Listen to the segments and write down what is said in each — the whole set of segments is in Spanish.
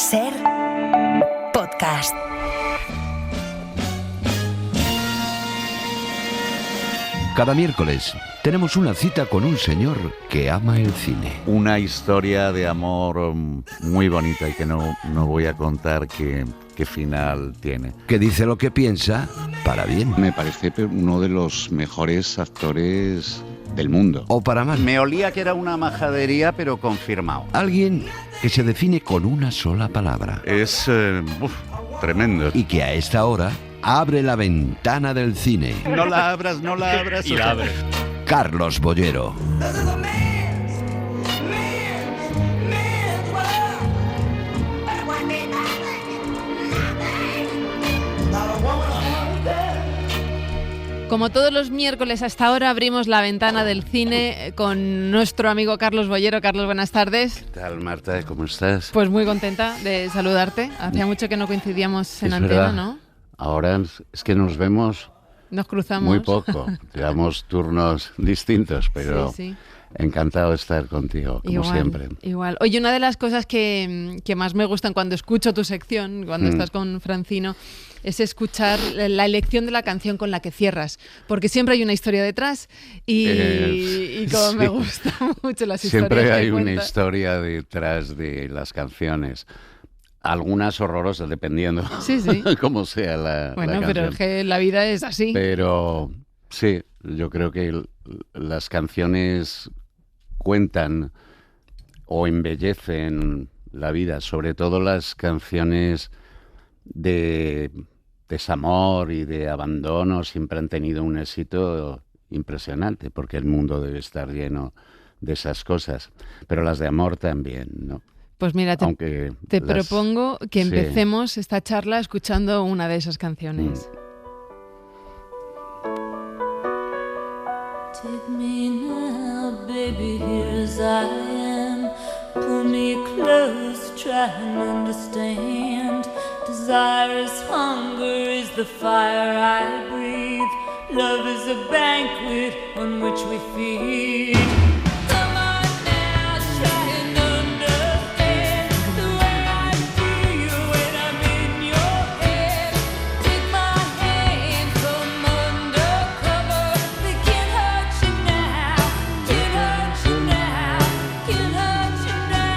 Ser podcast. Cada miércoles tenemos una cita con un señor que ama el cine. Una historia de amor muy bonita y que no voy a contar qué final tiene. Que dice lo que piensa para bien. Me parece uno de los mejores actores del mundo. O para mal. Me olía que era una majadería, pero confirmado. Alguien que se define con una sola palabra. Es tremendo. Y que a esta hora abre la ventana del cine. No la abras. Y la abre. Carlos Bollero. Como todos los miércoles a esta hora abrimos la ventana del cine con nuestro amigo Carlos Bollero. Carlos, buenas tardes. ¿Qué tal, Marta? ¿Cómo estás? Pues muy contenta de saludarte. Hacía mucho que no coincidíamos en antena, verdad. ¿no? Ahora es que nos vemos Nos cruzamos. muy poco. Llevamos turnos distintos, pero Sí. encantado de estar contigo, como siempre. Igual. Oye, una de las cosas que más me gustan cuando escucho tu sección, cuando estás con Francino, es escuchar la elección de la canción con la que cierras, porque siempre hay una historia detrás y como sí. me gustan mucho las historias. Siempre hay que una cuentas. historia detrás de las canciones. Algunas horrorosas, dependiendo Sí. cómo sea la Bueno, canción. pero es que la vida es así. Pero sí, yo creo que las canciones cuentan o embellecen la vida, sobre todo las canciones de desamor y de abandono siempre han tenido un éxito impresionante, porque el mundo debe estar lleno de esas cosas, pero las de amor también, ¿no? Pues mira, te las- propongo que sí. empecemos esta charla escuchando una de esas canciones. Take me now, baby, here as I am. Pull me close, try and understand. Desire is hunger, is the fire I breathe. Love is a banquet on which we feed. Come on now, try and understand the way I feel when I'm in your head. Take my hand from undercover. They can't hurt you now, can't hurt you now, can't hurt you now.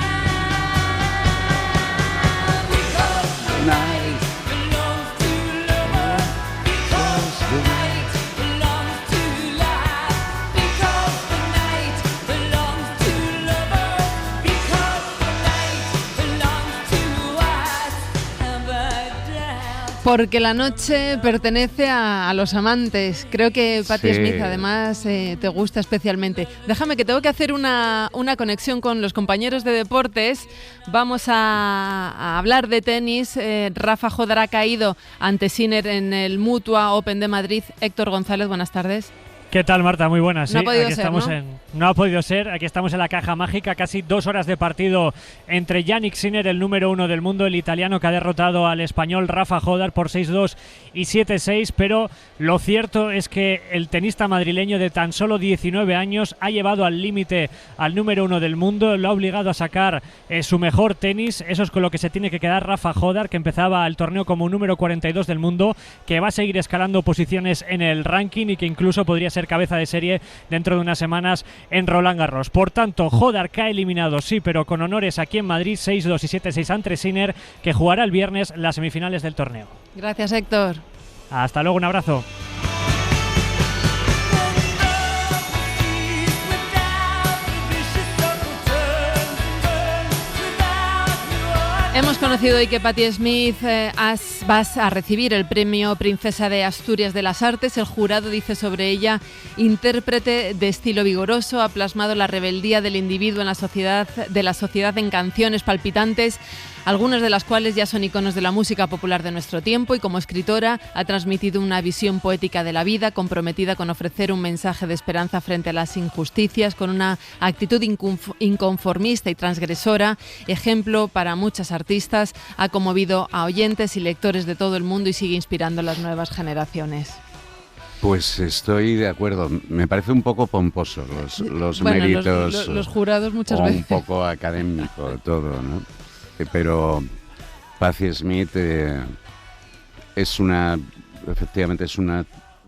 Because the night belongs to lovers. Because the night belongs to life. Because the night belongs to lovers. Because the night belongs to us. Have I doubt? Porque la noche pertenece a los amantes. Creo que Patti Sí. Smith además te gusta especialmente. Déjame que tengo que hacer una conexión con los compañeros de deportes. Vamos a hablar de tenis. Rafa Jodar ha caído ante Sinner en el Mutua Open de Madrid. Héctor González, buenas tardes. ¿Qué tal, Marta? Muy buenas. No ha podido aquí ser, estamos ¿no? No ha podido ser. Aquí estamos en la caja mágica. Casi 2 horas de partido entre Jannik Sinner, el número 1 del mundo, el italiano que ha derrotado al español Rafa Jodar por 6-2 y 7-6. Pero lo cierto es que el tenista madrileño de tan solo 19 años ha llevado al límite al número 1 del mundo. Lo ha obligado a sacar su mejor tenis. Eso es con lo que se tiene que quedar Rafa Jodar, que empezaba el torneo como número 42 del mundo, que va a seguir escalando posiciones en el ranking y que incluso podría ser cabeza de serie dentro de unas semanas en Roland Garros. Por tanto, Jodar cae eliminado, sí, pero con honores aquí en Madrid, 6-2 y 7-6 ante Sinner, que jugará el viernes las semifinales del torneo. Gracias, Héctor. Hasta luego, un abrazo. Hemos conocido hoy que Patti Smith vas a recibir el premio Princesa de Asturias de las Artes. El jurado dice sobre ella: intérprete de estilo vigoroso, ha plasmado la rebeldía del individuo en la sociedad en canciones palpitantes, algunas de las cuales ya son iconos de la música popular de nuestro tiempo, y como escritora ha transmitido una visión poética de la vida, comprometida con ofrecer un mensaje de esperanza frente a las injusticias, con una actitud inconformista y transgresora, ejemplo para muchas artistas, ha conmovido a oyentes y lectores de todo el mundo y sigue inspirando a las nuevas generaciones. Pues estoy de acuerdo. Me parece un poco pomposo los Bueno, méritos. los jurados muchas o veces. un poco académico todo, ¿no? Pero Patti Smith efectivamente es una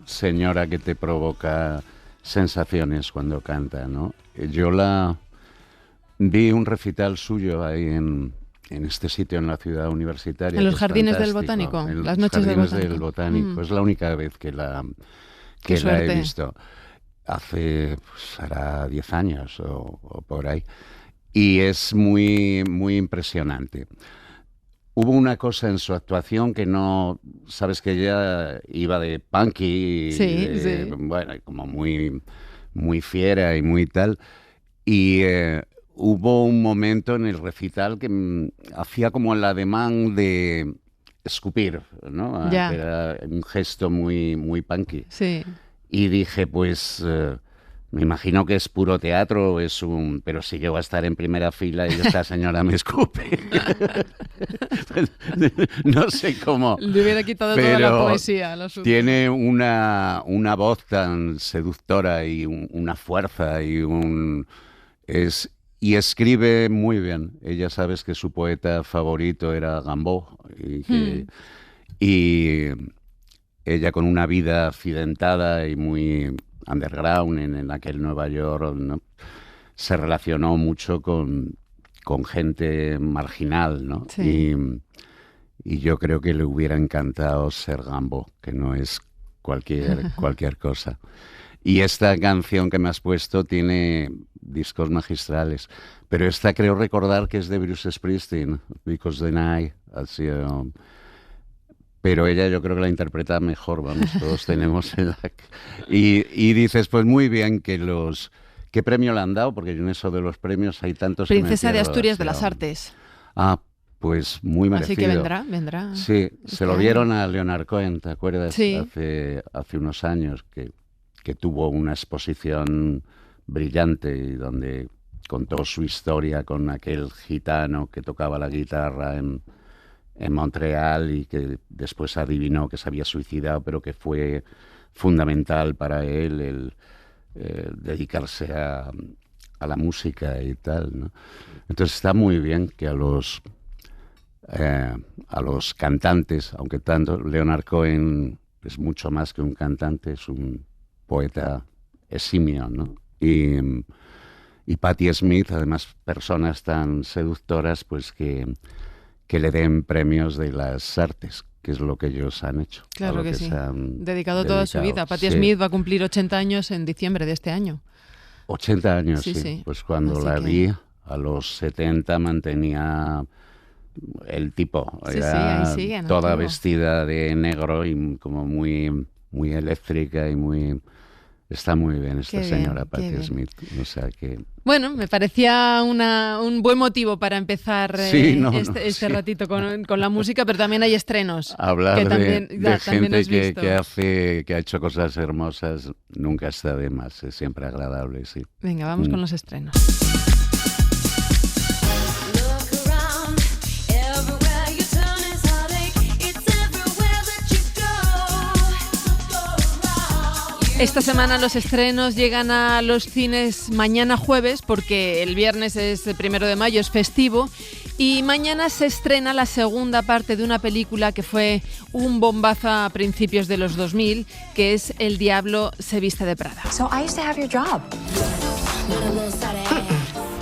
señora que te provoca sensaciones cuando canta, ¿no? Yo vi un recital suyo ahí en este sitio, en la ciudad universitaria. En los jardines del Botánico, las noches del Botánico. Es la única vez que la he visto. Hace, hará 10 años o por ahí. Y es muy, muy impresionante. Hubo una cosa en su actuación que no... Sabes que ella iba de punky, bueno, como muy, muy fiera y muy tal. Y hubo un momento en el recital que hacía como el ademán de escupir, ¿no? Era un gesto muy, muy punky. Sí. Y dije, pues... me imagino que es puro teatro, pero si llego a estar en primera fila y esta señora me escupe. No sé cómo. Le hubiera quitado toda la poesía. Tiene una voz tan seductora y una fuerza y escribe muy bien. Ella, sabes que su poeta favorito era Rimbaud y ella, con una vida accidentada y muy underground en aquel Nueva York, ¿no? Se relacionó mucho con gente marginal, ¿no? Sí. Y yo creo que le hubiera encantado ser Rimbaud, que no es cualquier cosa. Y esta canción que me has puesto tiene discos magistrales, pero esta creo recordar que es de Bruce Springsteen, Because the Night ha sido... Pero ella yo creo que la interpreta mejor, vamos, todos tenemos el... Y dices, pues muy bien que ¿Qué premio le han dado? Porque en eso de los premios hay tantos... Princesa de Asturias de las Artes. Ah, pues muy merecido. Así que vendrá. Sí, se lo dieron a Leonard Cohen, ¿te acuerdas? Sí. Hace unos años que tuvo una exposición brillante y donde contó su historia con aquel gitano que tocaba la guitarra en Montreal y que después adivinó que se había suicidado, pero que fue fundamental para él el dedicarse a la música y tal, ¿no? Entonces está muy bien que a los cantantes, aunque tanto Leonard Cohen es mucho más que un cantante, es un poeta eximio, ¿no? Y Patti Smith, además, personas tan seductoras, pues que le den premios de las artes, que es lo que ellos han hecho. Claro que sí. Dedicado toda su vida. Patti Smith va a cumplir 80 años en diciembre de este año. 80 años, sí. Sí. Pues cuando la vi, a los 70 mantenía el tipo. Era ahí sigue, ¿no? toda vestida de negro y como muy, muy eléctrica y muy... Está muy bien esta señora Patti Smith. O sea que... Bueno, me parecía un buen motivo para empezar este ratito con la música, pero también hay estrenos. Hablar de gente que ha hecho cosas hermosas nunca está de más, es siempre agradable, sí. Venga, vamos con los estrenos. Esta semana los estrenos llegan a los cines mañana jueves, porque el viernes es el 1 de mayo, es festivo, y mañana se estrena la segunda parte de una película que fue un bombazo a principios de los 2000, que es El diablo se viste de Prada. So I used to have your job.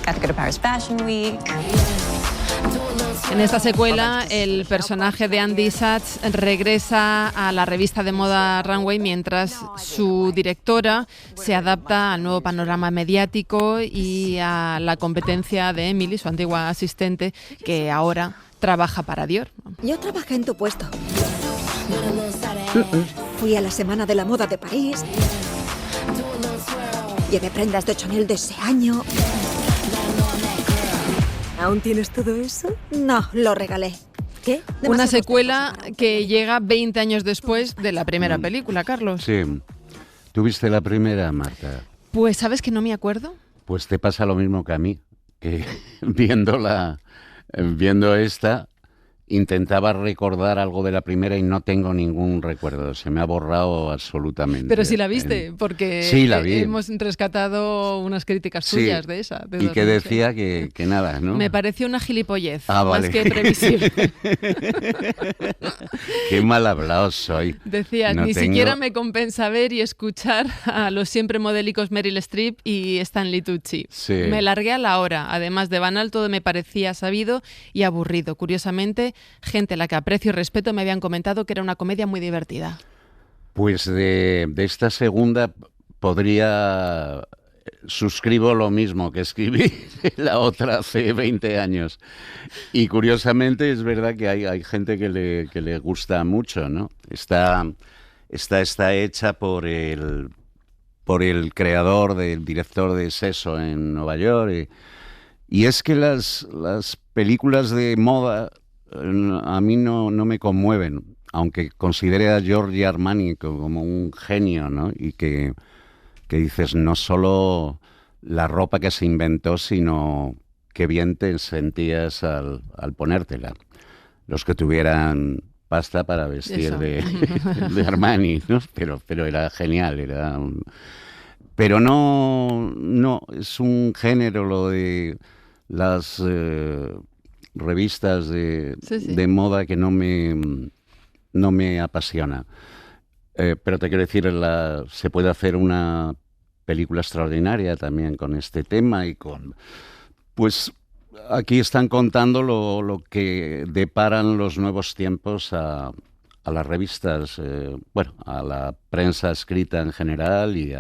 Got to go to Paris Fashion Week. En esta secuela, el personaje de Andy Sachs regresa a la revista de moda Runway mientras su directora se adapta al nuevo panorama mediático y a la competencia de Emily, su antigua asistente, que ahora trabaja para Dior. Yo trabajé en tu puesto. Fui a la Semana de la Moda de París. Llevé prendas de Chanel de ese año. ¿Aún tienes todo eso? No, lo regalé. ¿Qué? Una secuela que llega 20 años después de la primera película, Carlos. Sí. ¿Tú viste la primera, Marta? Pues, ¿sabes que no me acuerdo? Pues te pasa lo mismo que a mí, que viendo esta intentaba recordar algo de la primera y no tengo ningún recuerdo, se me ha borrado absolutamente. Pero sí la viste, porque sí, la vi. Hemos rescatado unas críticas tuyas de esa. De y 2006. que decía que nada, ¿no? Me pareció una gilipollez, vale. más que previsible. Qué mal hablado soy. Decías, No ni tengo- siquiera me compensa ver y escuchar a los siempre modélicos Meryl Streep y Stanley Tucci. Sí. Me largué a la hora. Además de banal, todo me parecía sabido y aburrido. Curiosamente, gente a la que aprecio y respeto me habían comentado que era una comedia muy divertida. Pues de esta segunda suscribo lo mismo que escribí la otra hace 20 años. Y curiosamente es verdad que hay gente que le gusta mucho, ¿no? Está hecha por el creador, del director de Seso en Nueva York. Y es que las películas de moda a mí no me conmueven, aunque considere a Giorgio Armani como un genio, ¿no? Y que dices, no solo la ropa que se inventó, sino qué bien te sentías al ponértela. Los que tuvieran pasta para vestir de Armani, ¿no? Pero era genial, pero no, es un género lo de las revistas de moda que no me apasiona. Pero te quiero decir, se puede hacer una película extraordinaria también con este tema y pues aquí están contando lo que deparan los nuevos tiempos a las revistas, a la prensa escrita en general y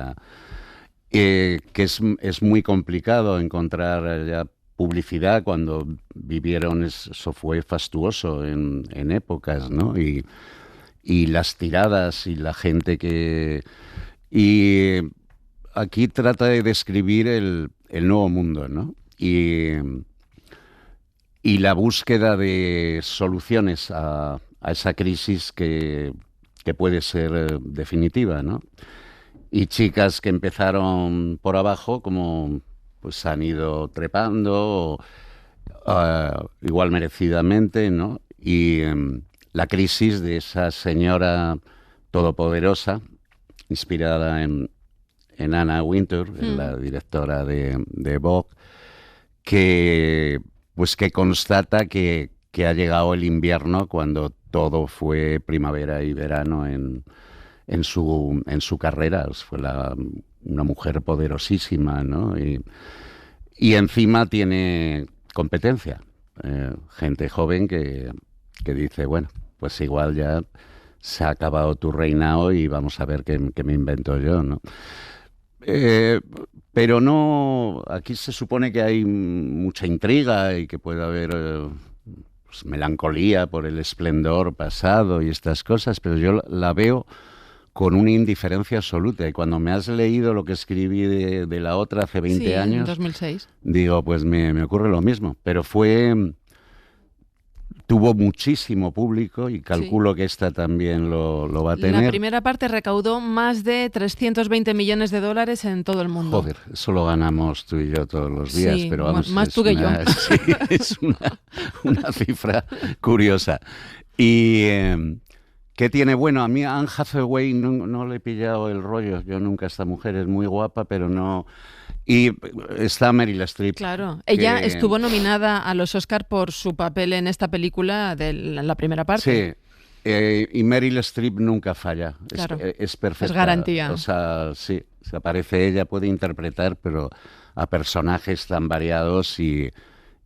que es muy complicado encontrar ya publicidad cuando vivieron, eso fue fastuoso en épocas, ¿no? Y las tiradas y la gente y aquí trata de describir el nuevo mundo, ¿no? Y la búsqueda de soluciones a esa crisis que puede ser definitiva, ¿no? Y chicas que empezaron por abajo, como pues han ido trepando, igual merecidamente, ¿no? Y la crisis de esa señora todopoderosa, inspirada en Anna Wintour, la directora de Vogue, que constata que ha llegado el invierno cuando todo fue primavera y verano en su carrera. Fue una mujer poderosísima, ¿no? Y encima tiene competencia. Gente joven que dice, bueno, pues igual ya se ha acabado tu reinado y vamos a ver qué me invento yo, ¿no? Pero no, aquí se supone que hay mucha intriga y que puede haber pues, melancolía por el esplendor pasado y estas cosas, pero yo la veo con una indiferencia absoluta. Y cuando me has leído lo que escribí de la otra hace 20 años... en 2006. Digo, pues me ocurre lo mismo. Pero tuvo muchísimo público y calculo que esta también lo va a tener. La primera parte recaudó más de $320 millones en todo el mundo. Joder, eso lo ganamos tú y yo todos los días, Sí, pero vamos... más tú que yo. Sí, es una cifra curiosa. Y... ¿qué tiene? Bueno, a mí a Anne Hathaway no le he pillado el rollo. Yo nunca, esta mujer es muy guapa, pero no... Y está Meryl Streep. Claro, ella estuvo nominada a los Oscar por su papel en esta película de la primera parte. Sí, y Meryl Streep nunca falla. Claro. Es perfecta. Es garantía. O sea, sí, se aparece ella, puede interpretar, pero a personajes tan variados y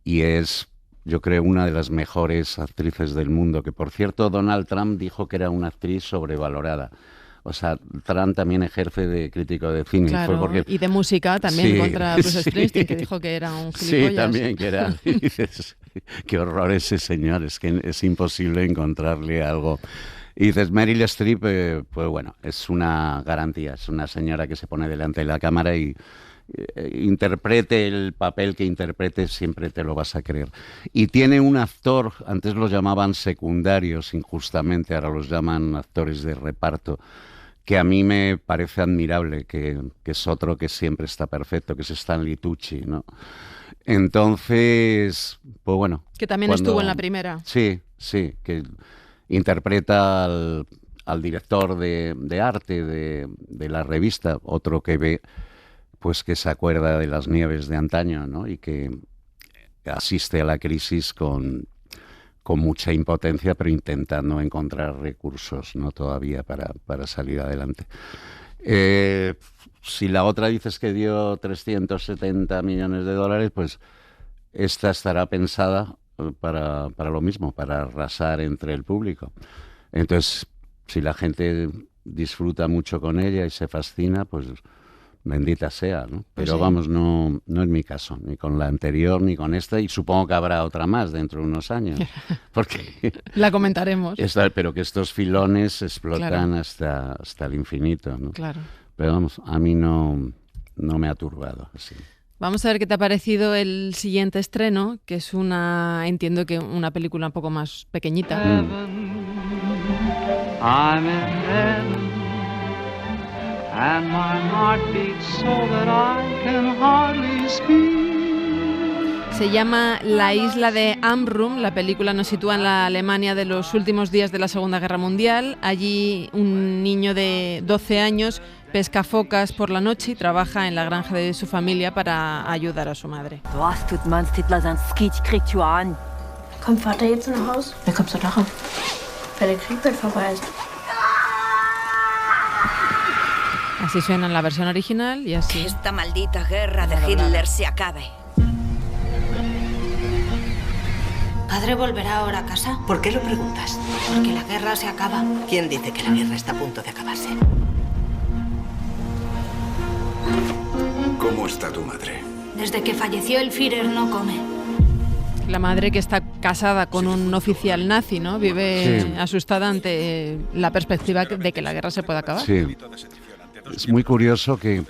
es... yo creo, una de las mejores actrices del mundo, que por cierto Donald Trump dijo que era una actriz sobrevalorada. O sea, Trump también ejerce de crítico de cine. Claro, fue porque... y de música también contra Bruce Springsteen, que dijo que era un gilipollas. Sí, también, que era... Y dices, qué horror ese señor, es que es imposible encontrarle algo. Y dices, Meryl Streep, pues bueno, es una garantía, es una señora que se pone delante de la cámara y interprete el papel que interprete, siempre te lo vas a creer. Y tiene un actor, antes los llamaban secundarios injustamente, ahora los llaman actores de reparto, que a mí me parece admirable, que es otro que siempre está perfecto, que es Stanley Tucci, ¿no? Entonces, pues bueno. Que también estuvo en la primera. Sí, que interpreta al director de arte de la revista, otro que ve, pues que se acuerda de las Nieves de antaño, ¿no? Y que asiste a la crisis con mucha impotencia, pero intentando encontrar recursos, ¿no? Todavía para salir adelante. Si la otra dices que dio 370 millones de dólares, pues esta estará pensada para lo mismo, para arrasar entre el público. Entonces, si la gente disfruta mucho con ella y se fascina, pues bendita sea, ¿no? Pero sí. Vamos, no es mi caso, ni con la anterior, ni con esta, y supongo que habrá otra más dentro de unos años, porque La comentaremos. pero que estos filones explotan Claro. hasta el infinito, ¿no? Claro. Pero vamos, a mí no me ha turbado así. Vamos a ver qué te ha parecido el siguiente estreno, que es entiendo que una película un poco más pequeñita. I'm in heaven, and my heart beats so that I can hardly speak. Se llama La isla de Amrum. La película nos sitúa en la Alemania de los últimos días de la Segunda Guerra Mundial. Allí un niño de 12 años pesca focas por la noche y trabaja en la granja de su familia para ayudar a su madre. Was tut man Hitler sein Skit kriegt you an? Kommt Vater jetzt nach Haus? Wer kommst du nachher? Wenn der Krieg bald vorbei ist. Así suena en la versión original y así. Que esta maldita guerra de Hitler se acabe. ¿Padre volverá ahora a casa? ¿Por qué lo preguntas? Porque la guerra se acaba. ¿Quién dice que la guerra está a punto de acabarse? ¿Cómo está tu madre? Desde que falleció el Führer no come. La madre, que está casada con un oficial nazi, ¿no? Vive asustada ante la perspectiva de que la guerra se pueda acabar. Sí. Es muy curioso que,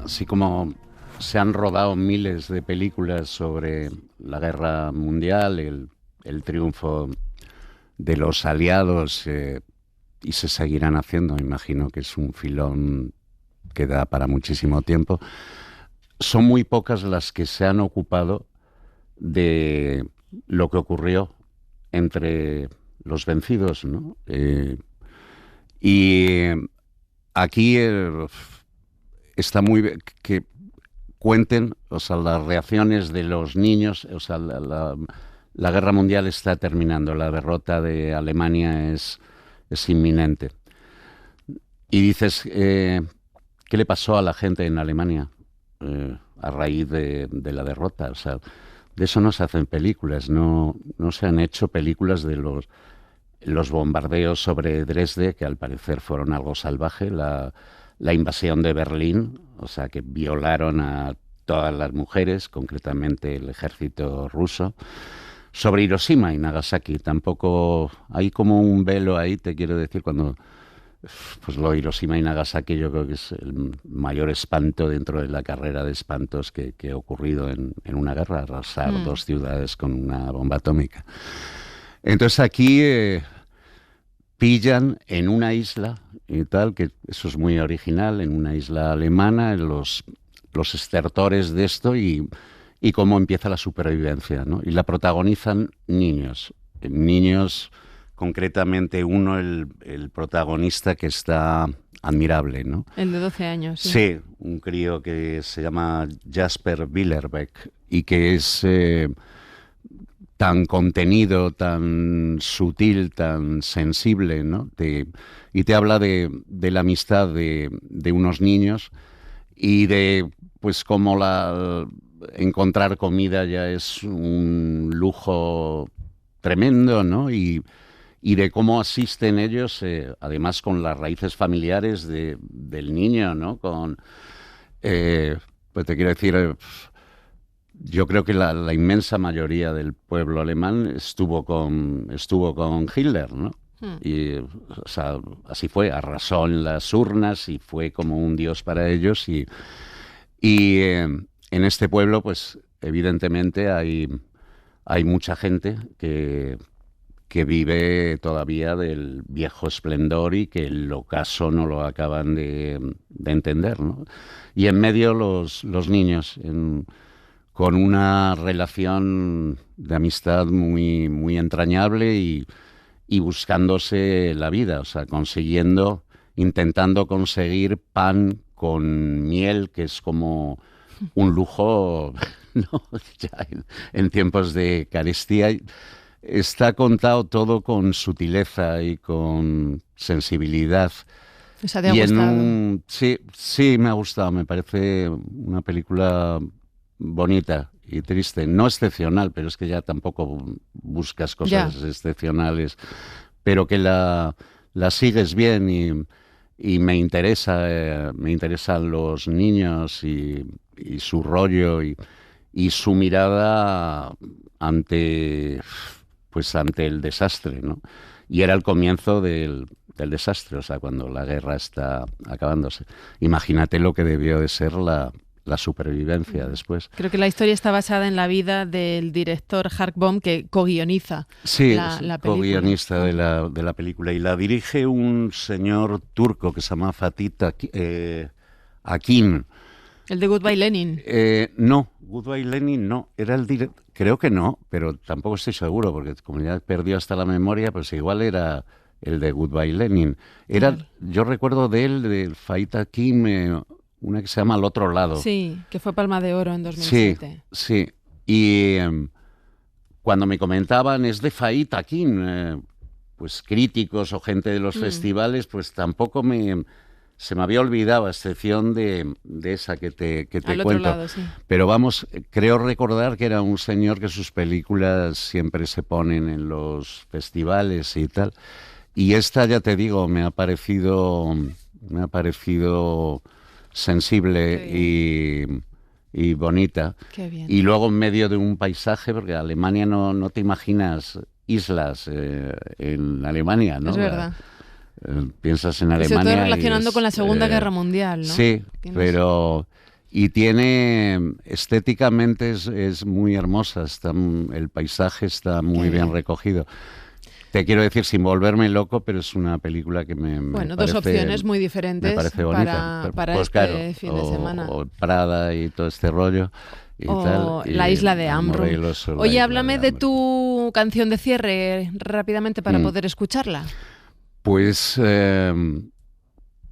así como se han rodado miles de películas sobre la guerra mundial, el triunfo de los aliados, y se seguirán haciendo, imagino que es un filón que da para muchísimo tiempo, son muy pocas las que se han ocupado de lo que ocurrió entre los vencidos, ¿no? Y aquí está muy bien que cuenten, o sea, las reacciones de los niños. O sea, la guerra mundial está terminando, la derrota de Alemania es inminente. Y dices, ¿qué le pasó a la gente en Alemania a raíz de la derrota? O sea, de eso no se hacen películas, no se han hecho películas de los bombardeos sobre Dresde, que al parecer fueron algo salvaje, la invasión de Berlín, o sea, que violaron a todas las mujeres, concretamente el ejército ruso, sobre Hiroshima y Nagasaki. Tampoco hay como un velo ahí, te quiero decir, cuando pues lo de Hiroshima y Nagasaki yo creo que es el mayor espanto dentro de la carrera de espantos que ha ocurrido en una guerra, arrasar dos ciudades con una bomba atómica. Entonces aquí pillan en una isla y tal, que eso es muy original, en una isla alemana, los estertores de esto y cómo empieza la supervivencia, ¿no? Y la protagonizan niños, concretamente uno, el protagonista, que está admirable, ¿no? El de 12 años. Sí, un crío que se llama Jasper Billerbeck y que es tan contenido, tan sutil, tan sensible, ¿no? Y te habla de la amistad de unos niños y de pues cómo encontrar comida ya es un lujo tremendo, ¿no? Y de cómo asisten ellos, además con las raíces familiares del niño, ¿no? Pues te quiero decir, yo creo que la inmensa mayoría del pueblo alemán estuvo con Hitler, ¿no? Y, o sea, así fue, arrasó en las urnas y fue como un dios para ellos. Y en este pueblo, pues evidentemente hay mucha gente que que vive todavía del viejo esplendor y que el ocaso no lo acaban de entender, ¿no? Y en medio los niños, con una relación de amistad muy, muy entrañable y buscándose la vida, o sea, intentando conseguir pan con miel, que es como un lujo, ¿no? Ya en tiempos de carestía. Está contado todo con sutileza y con sensibilidad. O sea, ¿te ha gustado? Sí, me ha gustado. Me parece una película bonita y triste. No excepcional, pero es que ya tampoco buscas cosas excepcionales. Pero que la sigues bien y me interesan los niños y su rollo y su mirada ante el desastre, ¿no? Y era el comienzo del desastre, o sea, cuando la guerra está acabándose. Imagínate lo que debió de ser la supervivencia después. Creo que la historia está basada en la vida del director Hark Bohm, que co-guioniza la película. Co-guionista de la película. Y la dirige un señor turco que se llama Fatih Akin. ¿El de Goodbye Lenin? No, Goodbye Lenin no. Era el director. Creo que no, pero tampoco estoy seguro, porque como ya perdió hasta la memoria, pues igual era el de Goodbye Lenin. Yo recuerdo de él, del Fatih Akin, una que se llama Al otro lado. Sí, que fue Palma de Oro en 2007. Sí. Y cuando me comentaban, es de Fatih Akin, pues críticos o gente de los festivales, pues tampoco se me había olvidado, a excepción de esa que te Al cuento. Otro lado, sí. Pero vamos, creo recordar que era un señor que sus películas siempre se ponen en los festivales y tal. Y esta, ya te digo, me ha parecido sensible y bonita. Qué bien. Y luego en medio de un paisaje, porque Alemania no te imaginas islas en Alemania, ¿no? Es verdad. Piensas en Alemania. Sobre todo relacionando con la Segunda Guerra Mundial, ¿no? Sí, pero... Y tiene... Estéticamente es muy hermosa. El paisaje está muy bien recogido. Te quiero decir, sin volverme loco, pero es una película que me Bueno, parece, dos opciones muy diferentes me parece bonita. para pues este claro, fin de semana. O Prada y todo este rollo. Y o tal, La Isla de Amrum. Oye, háblame de Amrum. Tu canción de cierre rápidamente para poder escucharla. Pues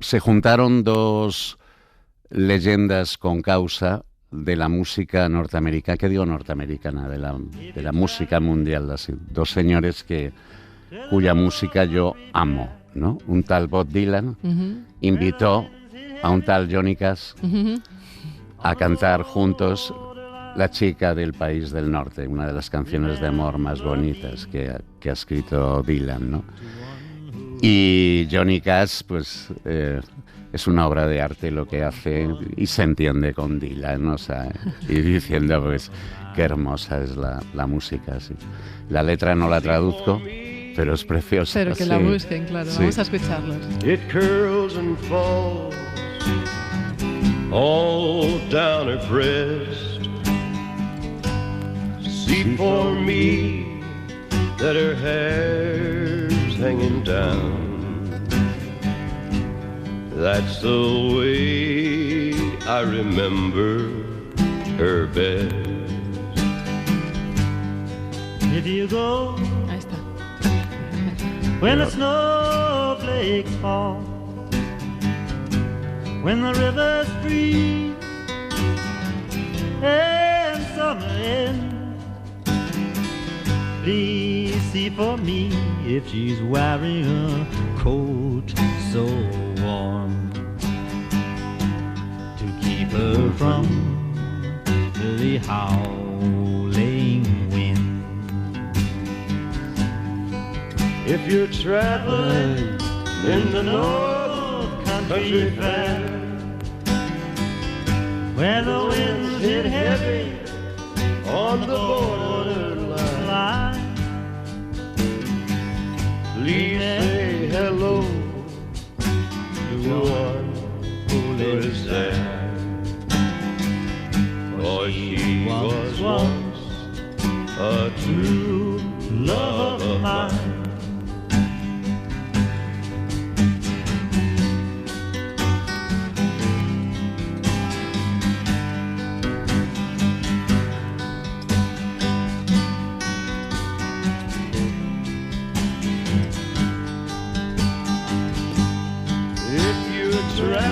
se juntaron dos leyendas con causa de la música norteamericana, ¿qué digo norteamericana? De la música mundial, así. Dos señores cuya música yo amo, ¿no? Un tal Bob Dylan invitó a un tal Johnny Cash a cantar juntos La chica del país del norte, una de las canciones de amor más bonitas que ha escrito Dylan, ¿no? Y Johnny Cash, pues es una obra de arte lo que hace y se entiende con Dylan, ¿no? O sea, y diciendo, pues, qué hermosa es la música, sí. La letra no la traduzco, pero es preciosa. Pero que la busquen, claro. Sí. Vamos a escucharlos. It curls and falls all down her breast. See for me that her hair's hanging down. That's the way I remember her best. If you go, ahí está. When the snowflakes fall, when the rivers freeze, and summer ends, please see for me if she's wearing a coat so warm to keep her from the howling wind. If you're traveling in the North Country Fair, where the winds hit heavy on the borderline, please say hello to one who is there. For she was once a true love of mine.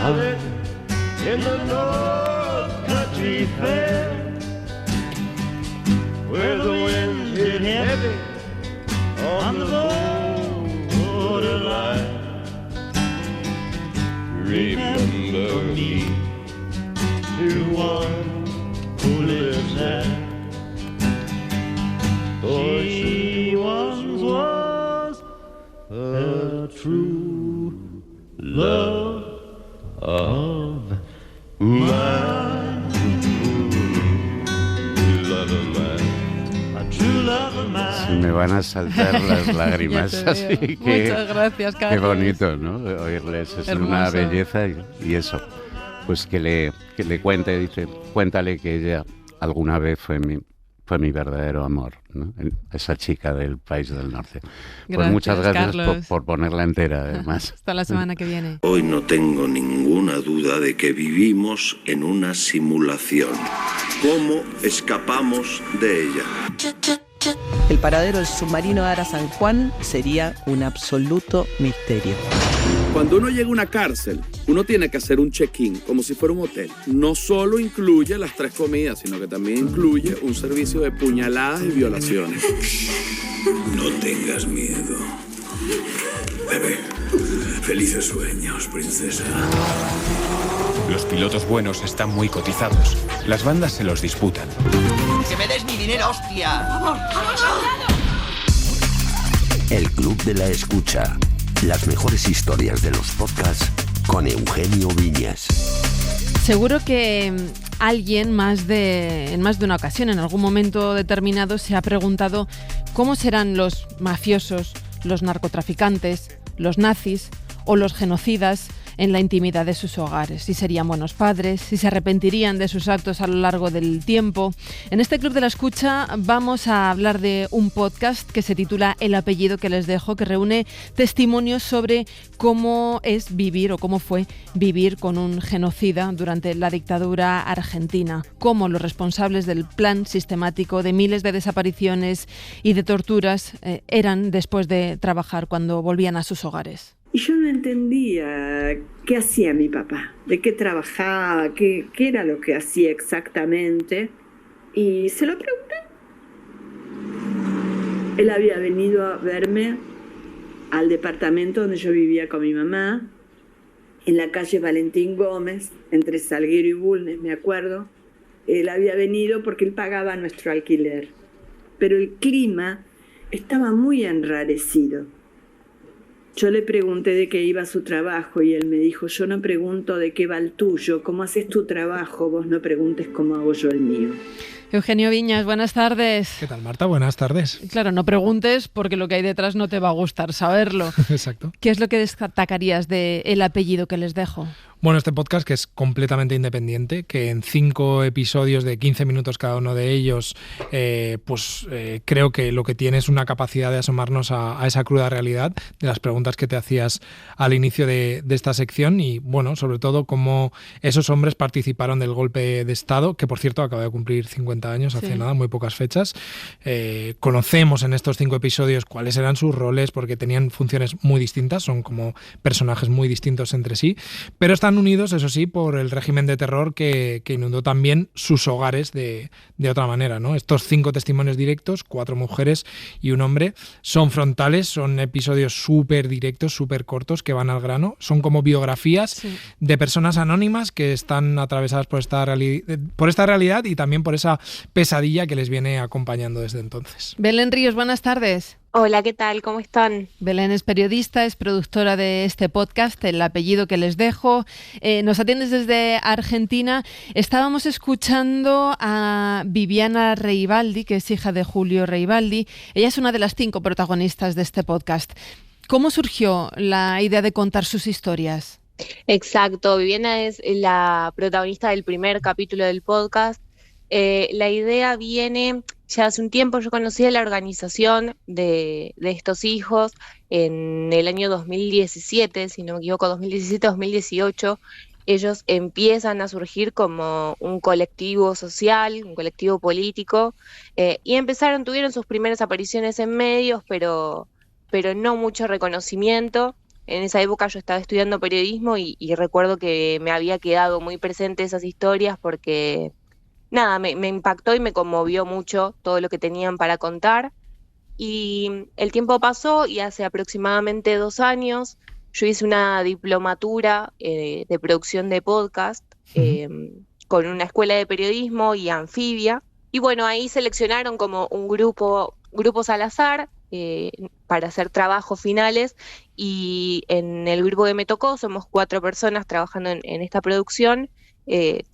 pilot in the North Country Fair, where the winds hit heavy on the borderline. Remember me to one who lives there. She once was a true love of mine. Love of mine. A true love of mine. Se me van a saltar las lágrimas, así que... Muchas gracias, Carlos. Qué bonito, ¿no? Oírles, es Hermoso. una belleza y eso. Pues que le cuente, dice, cuéntale que ella alguna vez fue mi verdadero amor, ¿no? Esa chica del país del norte. Pues muchas gracias por ponerla entera, además. Hasta la semana que viene. Hoy no tengo ninguna duda de que vivimos en una simulación. ¿Cómo escapamos de ella? El paradero del submarino Ara San Juan sería un absoluto misterio. Cuando uno llega a una cárcel, uno tiene que hacer un check-in, como si fuera un hotel. No solo incluye las 3 comidas, sino que también incluye un servicio de puñaladas y violaciones. No tengas miedo. Bebé, felices sueños, princesa. Los pilotos buenos están muy cotizados. Las bandas se los disputan. ¡Que me des mi dinero, hostia! El Club de la Escucha. Las mejores historias de los podcasts con Eugenio Viñas. Seguro que alguien en más de una ocasión, en algún momento determinado, se ha preguntado cómo serán los mafiosos, los narcotraficantes, los nazis o los genocidas en la intimidad de sus hogares, si serían buenos padres, si se arrepentirían de sus actos a lo largo del tiempo. En este Club de la Escucha vamos a hablar de un podcast que se titula El apellido que les dejo, que reúne testimonios sobre cómo es vivir o cómo fue vivir con un genocida durante la dictadura argentina, cómo los responsables del plan sistemático de miles de desapariciones y de torturas eran después de trabajar cuando volvían a sus hogares. Y yo no entendía qué hacía mi papá, de qué trabajaba, qué era lo que hacía exactamente. Y se lo pregunté. Él había venido a verme al departamento donde yo vivía con mi mamá, en la calle Valentín Gómez, entre Salguero y Bulnes, me acuerdo. Él había venido porque él pagaba nuestro alquiler. Pero el clima estaba muy enrarecido. Yo le pregunté de qué iba su trabajo y él me dijo, yo no pregunto de qué va el tuyo, cómo haces tu trabajo, vos no preguntes cómo hago yo el mío. Eugenio Viñas, buenas tardes. ¿Qué tal, Marta? Buenas tardes. Claro, no preguntes porque lo que hay detrás no te va a gustar saberlo. Exacto. ¿Qué es lo que destacarías de El apellido que les dejo? Bueno, este podcast que es completamente independiente, que en 5 episodios de 15 minutos cada uno de ellos, creo que lo que tiene es una capacidad de asomarnos a esa cruda realidad de las preguntas que te hacías al inicio de esta sección y, bueno, sobre todo cómo esos hombres participaron del golpe de Estado, que por cierto acaba de cumplir 50 años, hace nada, muy pocas fechas. Conocemos en estos 5 episodios cuáles eran sus roles, porque tenían funciones muy distintas, son como personajes muy distintos entre sí, pero están unidos, eso sí, por el régimen de terror que inundó también sus hogares de otra manera, ¿no? Estos 5 testimonios directos, 4 mujeres y un hombre, son frontales, son episodios súper directos, súper cortos, que van al grano, son como biografías de personas anónimas que están atravesadas por esta realidad y también por esa pesadilla que les viene acompañando desde entonces. Belén Ríos, buenas tardes. Hola, ¿qué tal? ¿Cómo están? Belén es periodista, es productora de este podcast, El apellido que les dejo. Nos atiendes desde Argentina. Estábamos escuchando a Viviana Reibaldi, que es hija de Julio Reibaldi. Ella es una de las 5 protagonistas de este podcast. ¿Cómo surgió la idea de contar sus historias? Exacto, Viviana es la protagonista del primer capítulo del podcast. La idea viene ya hace un tiempo. Yo conocí a la organización de estos hijos en el año 2017, si no me equivoco, 2017-2018. Ellos empiezan a surgir como un colectivo social, un colectivo político, y tuvieron sus primeras apariciones en medios, pero no mucho reconocimiento. En esa época yo estaba estudiando periodismo y recuerdo que me había quedado muy presente esas historias porque, nada, me impactó y me conmovió mucho todo lo que tenían para contar. Y el tiempo pasó y hace aproximadamente 2 años yo hice una diplomatura de producción de podcast con una escuela de periodismo y Anfibia. Y bueno, ahí seleccionaron como grupos al azar para hacer trabajos finales, y en el grupo que me tocó somos 4 personas trabajando en esta producción.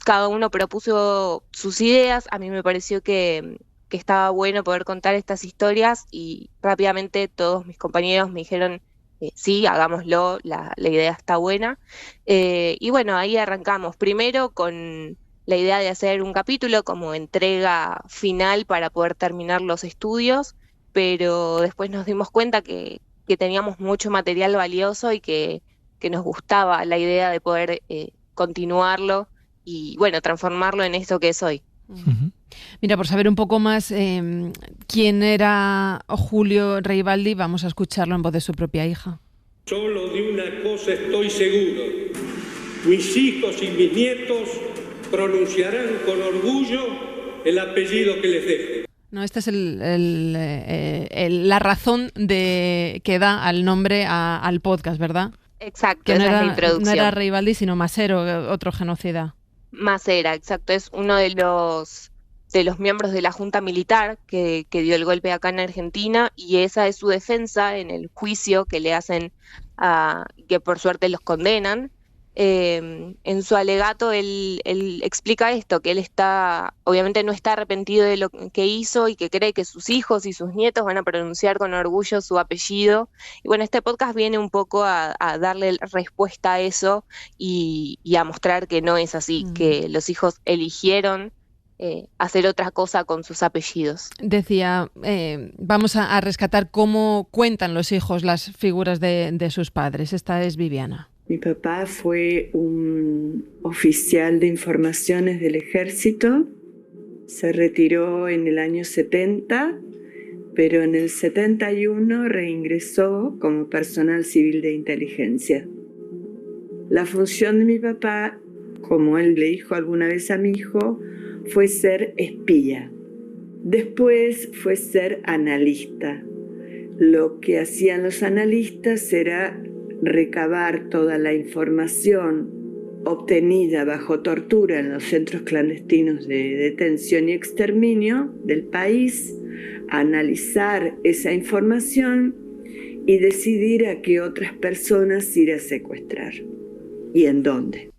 Cada uno propuso sus ideas. A mí me pareció que estaba bueno poder contar estas historias y rápidamente todos mis compañeros me dijeron sí, hagámoslo, la idea está buena. Y bueno, ahí arrancamos primero con la idea de hacer un capítulo como entrega final para poder terminar los estudios, pero después nos dimos cuenta que teníamos mucho material valioso y que nos gustaba la idea de poder continuarlo y bueno, transformarlo en esto que es hoy. Mira, por saber un poco más quién era Julio Reibaldi, vamos a escucharlo en voz de su propia hija. Solo de una cosa estoy seguro: mis hijos y mis nietos pronunciarán con orgullo el apellido que les deje. No, esta es la razón que da al nombre al podcast, ¿verdad? Exacto, que esa es la introducción. No era Reibaldi, sino Masero, otro genocida. Masera, exacto, es uno de los miembros de la Junta Militar que dio el golpe acá en Argentina, y esa es su defensa en el juicio que le hacen, que por suerte los condenan. En su alegato él explica esto, que él obviamente no está arrepentido de lo que hizo y que cree que sus hijos y sus nietos van a pronunciar con orgullo su apellido. Y bueno, este podcast viene un poco a darle respuesta a eso y a mostrar que no es así, que los hijos eligieron hacer otra cosa con sus apellidos. Decía, vamos a rescatar cómo cuentan los hijos las figuras de sus padres. Esta es Viviana. Mi papá fue un oficial de informaciones del ejército, se retiró en el año 70, pero en el 71 reingresó como personal civil de inteligencia. La función de mi papá, como él le dijo alguna vez a mi hijo, fue ser espía. Después fue ser analista. Lo que hacían los analistas era recabar toda la información obtenida bajo tortura en los centros clandestinos de detención y exterminio del país, analizar esa información y decidir a qué otras personas ir a secuestrar y en dónde.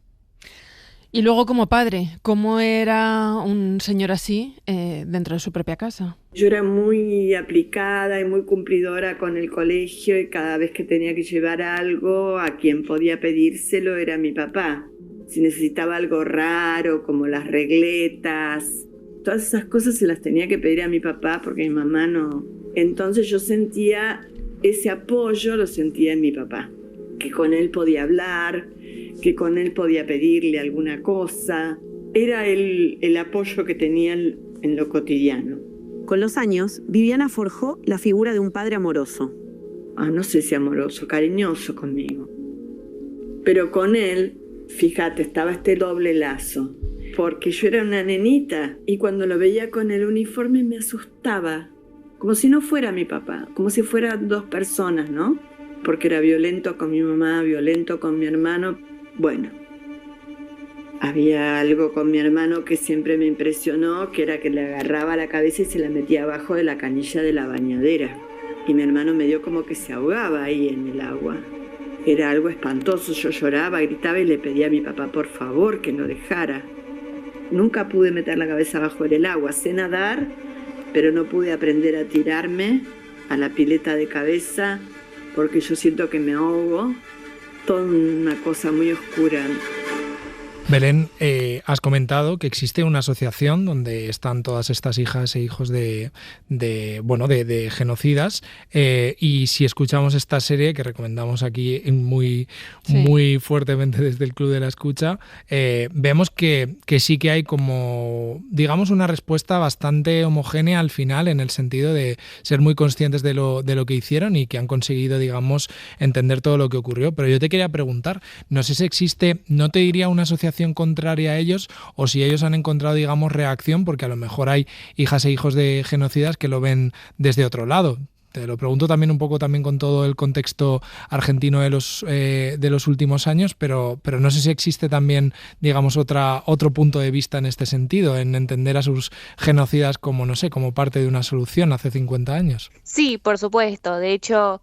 Y luego como padre, ¿cómo era un señor así dentro de su propia casa? Yo era muy aplicada y muy cumplidora con el colegio, y cada vez que tenía que llevar algo, a quien podía pedírselo era mi papá. Si necesitaba algo raro, como las regletas, todas esas cosas se las tenía que pedir a mi papá porque mi mamá no. Entonces yo sentía ese apoyo, lo sentía en mi papá, que con él podía hablar, que con él podía pedirle alguna cosa. Era el apoyo que tenía en lo cotidiano. Con los años, Viviana forjó la figura de un padre amoroso. No sé si amoroso, cariñoso conmigo. Pero con él, fíjate, estaba este doble lazo. Porque yo era una nenita y cuando lo veía con el uniforme me asustaba. Como si no fuera mi papá, como si fueran 2 personas, ¿no? Porque era violento con mi mamá, violento con mi hermano. Bueno, había algo con mi hermano que siempre me impresionó, que era que le agarraba la cabeza y se la metía abajo de la canilla de la bañadera. Y mi hermano me dio como que se ahogaba ahí en el agua. Era algo espantoso, yo lloraba, gritaba y le pedía a mi papá por favor que no dejara. Nunca pude meter la cabeza abajo del agua, sé nadar, pero no pude aprender a tirarme a la pileta de cabeza porque yo siento que me ahogo. Toda una cosa muy oscura. Belén, has comentado que existe una asociación donde están todas estas hijas e hijos de genocidas, y si escuchamos esta serie que recomendamos aquí muy fuertemente desde el Club de la Escucha, vemos que sí que hay como, digamos, una respuesta bastante homogénea al final, en el sentido de ser muy conscientes de lo que hicieron y que han conseguido, digamos, entender todo lo que ocurrió. Pero yo te quería preguntar, no sé si existe, no te diría una asociación contraria a ellos, o si ellos han encontrado, digamos, reacción, porque a lo mejor hay hijas e hijos de genocidas que lo ven desde otro lado. Te lo pregunto también un poco también con todo el contexto argentino de los últimos años, pero no sé si existe también, digamos, otro punto de vista en este sentido, en entender a sus genocidas como, no sé, como parte de una solución hace 50 años. Sí, por supuesto. De hecho,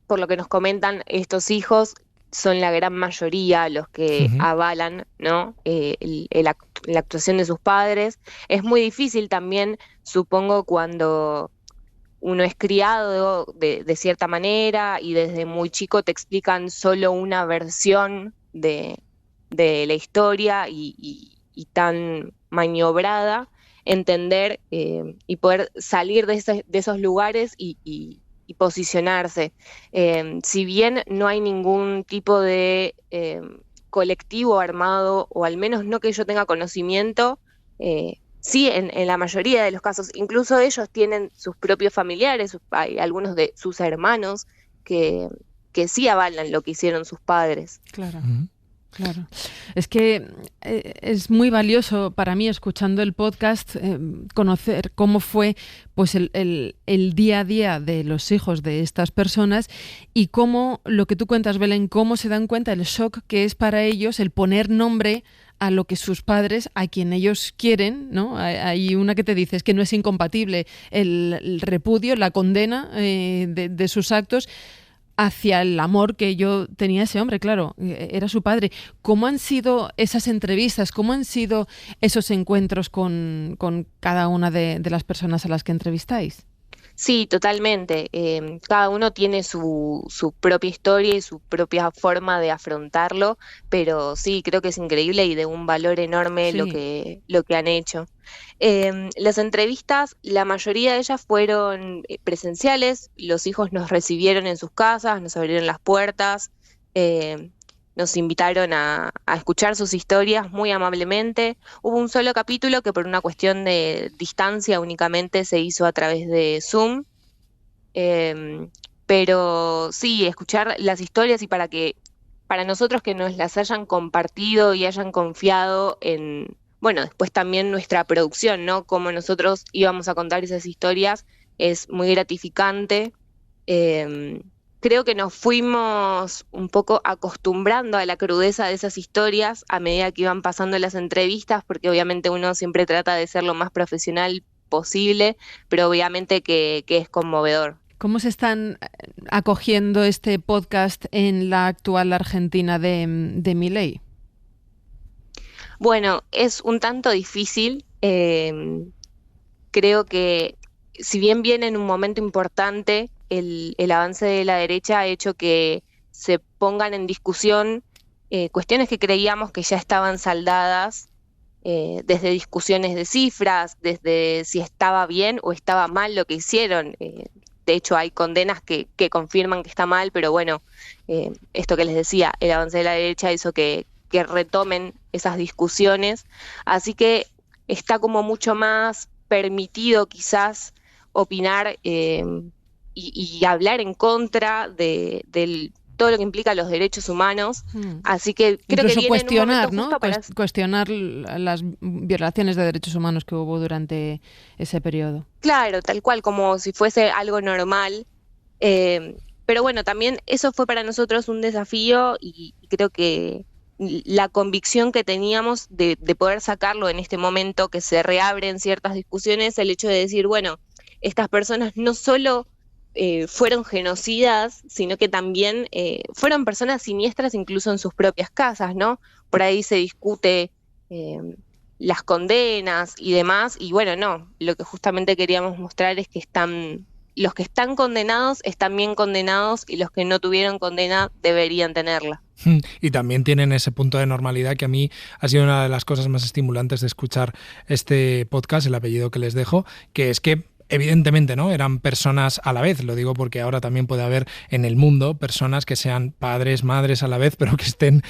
por lo que nos comentan, estos hijos son la gran mayoría los que avalan, ¿no? La actuación de sus padres. Es muy difícil también, supongo, cuando uno es criado de cierta manera y desde muy chico te explican solo una versión de la historia y tan maniobrada, entender y poder salir de esos lugares y posicionarse. Si bien no hay ningún tipo de colectivo armado, o al menos no que yo tenga conocimiento, sí, en la mayoría de los casos, incluso ellos tienen sus propios familiares, hay algunos de sus hermanos que sí avalan lo que hicieron sus padres. Claro. Claro, es que es muy valioso para mí, escuchando el podcast, conocer cómo fue pues el día a día de los hijos de estas personas, y cómo, lo que tú cuentas, Belén, cómo se dan cuenta el shock que es para ellos el poner nombre a lo que sus padres, a quien ellos quieren, ¿no? Hay una que te dice, es que no es incompatible el repudio, la condena de sus actos hacia el amor que yo tenía a ese hombre, claro, era su padre. ¿Cómo han sido esas entrevistas? ¿Cómo han sido esos encuentros con cada una de las personas a las que entrevistáis? Sí, totalmente. Cada uno tiene su propia historia y su propia forma de afrontarlo, pero sí, creo que es increíble y de un valor enorme lo que han hecho. Las entrevistas, la mayoría de ellas fueron presenciales. Los hijos nos recibieron en sus casas, nos abrieron las puertas, nos invitaron a escuchar sus historias muy amablemente. Hubo un solo capítulo que por una cuestión de distancia únicamente se hizo a través de Zoom, pero sí, escuchar las historias, y para nosotros que nos las hayan compartido y hayan confiado en, bueno, después también nuestra producción, ¿no? Cómo nosotros íbamos a contar esas historias, es muy gratificante. Creo que nos fuimos un poco acostumbrando a la crudeza de esas historias a medida que iban pasando las entrevistas, porque obviamente uno siempre trata de ser lo más profesional posible, pero obviamente que es conmovedor. ¿Cómo se están acogiendo este podcast en la actual Argentina de Milei? Bueno, es un tanto difícil. Creo que si bien viene en un momento importante, el avance de la derecha ha hecho que se pongan en discusión cuestiones que creíamos que ya estaban saldadas, desde discusiones de cifras, desde si estaba bien o estaba mal lo que hicieron. De hecho, hay condenas que confirman que está mal, pero bueno, esto que les decía, el avance de la derecha hizo que retomen esas discusiones. Así que está como mucho más permitido quizás opinar y hablar en contra de todo lo que implica los derechos humanos. Así que creo incluso que cuestionar, ¿no? Cuestionar las violaciones de derechos humanos que hubo durante ese periodo. Claro, tal cual, como si fuese algo normal. Pero bueno, también eso fue para nosotros un desafío, y creo que la convicción que teníamos de poder sacarlo en este momento que se reabren ciertas discusiones, el hecho de decir, bueno, estas personas no solo fueron genocidas, sino que también fueron personas siniestras incluso en sus propias casas, ¿no? Por ahí se discute las condenas y demás, y bueno, no, lo que justamente queríamos mostrar es que están los que están condenados están bien condenados y los que no tuvieron condena deberían tenerla. Y también tienen ese punto de normalidad que a mí ha sido una de las cosas más estimulantes de escuchar este podcast, El apellido que les dejo, que es que evidentemente, ¿no? Eran personas a la vez, lo digo porque ahora también puede haber en el mundo personas que sean padres, madres a la vez, pero que estén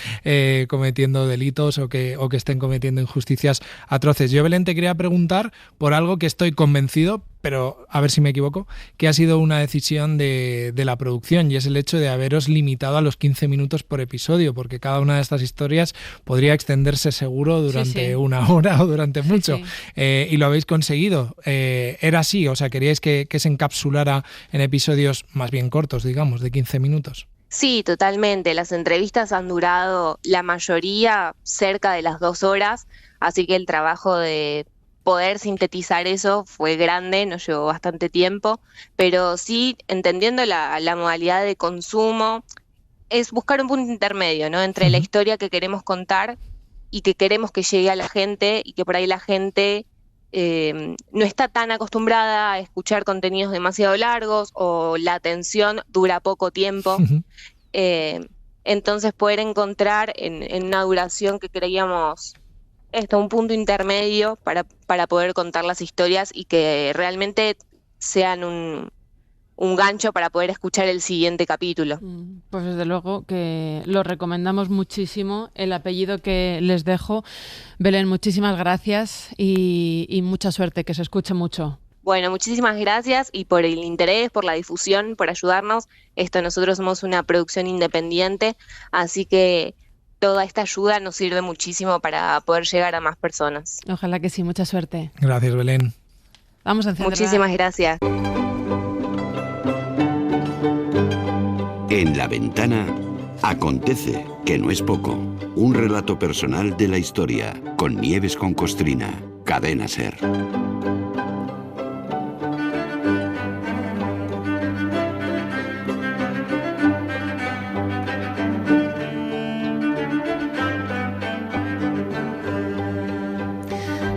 cometiendo delitos o que estén cometiendo injusticias atroces. Yo, Belén, te quería preguntar por algo que estoy convencido, pero a ver si me equivoco, que ha sido una decisión de la producción, y es el hecho de haberos limitado a los 15 minutos por episodio, porque cada una de estas historias podría extenderse seguro durante una hora o durante mucho. Y lo habéis conseguido. ¿Era así? O sea, ¿queríais que se encapsulara en episodios más bien cortos, digamos, de 15 minutos? Sí, totalmente. Las entrevistas han durado la mayoría cerca de las 2 horas, así que el trabajo de poder sintetizar eso fue grande, nos llevó bastante tiempo, pero sí, entendiendo la modalidad de consumo, es buscar un punto intermedio, ¿no? Entre la historia que queremos contar y que queremos que llegue a la gente, y que por ahí la gente no está tan acostumbrada a escuchar contenidos demasiado largos, o la atención dura poco tiempo. Entonces poder encontrar en una duración que creíamos un punto intermedio para poder contar las historias y que realmente sean un gancho para poder escuchar el siguiente capítulo. Pues desde luego que lo recomendamos muchísimo, El apellido que les dejo. Belén, muchísimas gracias y mucha suerte, que se escuche mucho. Bueno, muchísimas gracias y por el interés, por la difusión, por ayudarnos. Nosotros somos una producción independiente, así que toda esta ayuda nos sirve muchísimo para poder llegar a más personas. Ojalá que sí, mucha suerte. Gracias, Belén. Vamos a encenderla. Muchísimas gracias. En La Ventana acontece, que no es poco. Un relato personal de la historia, con Nieves con Costrina, Cadena SER.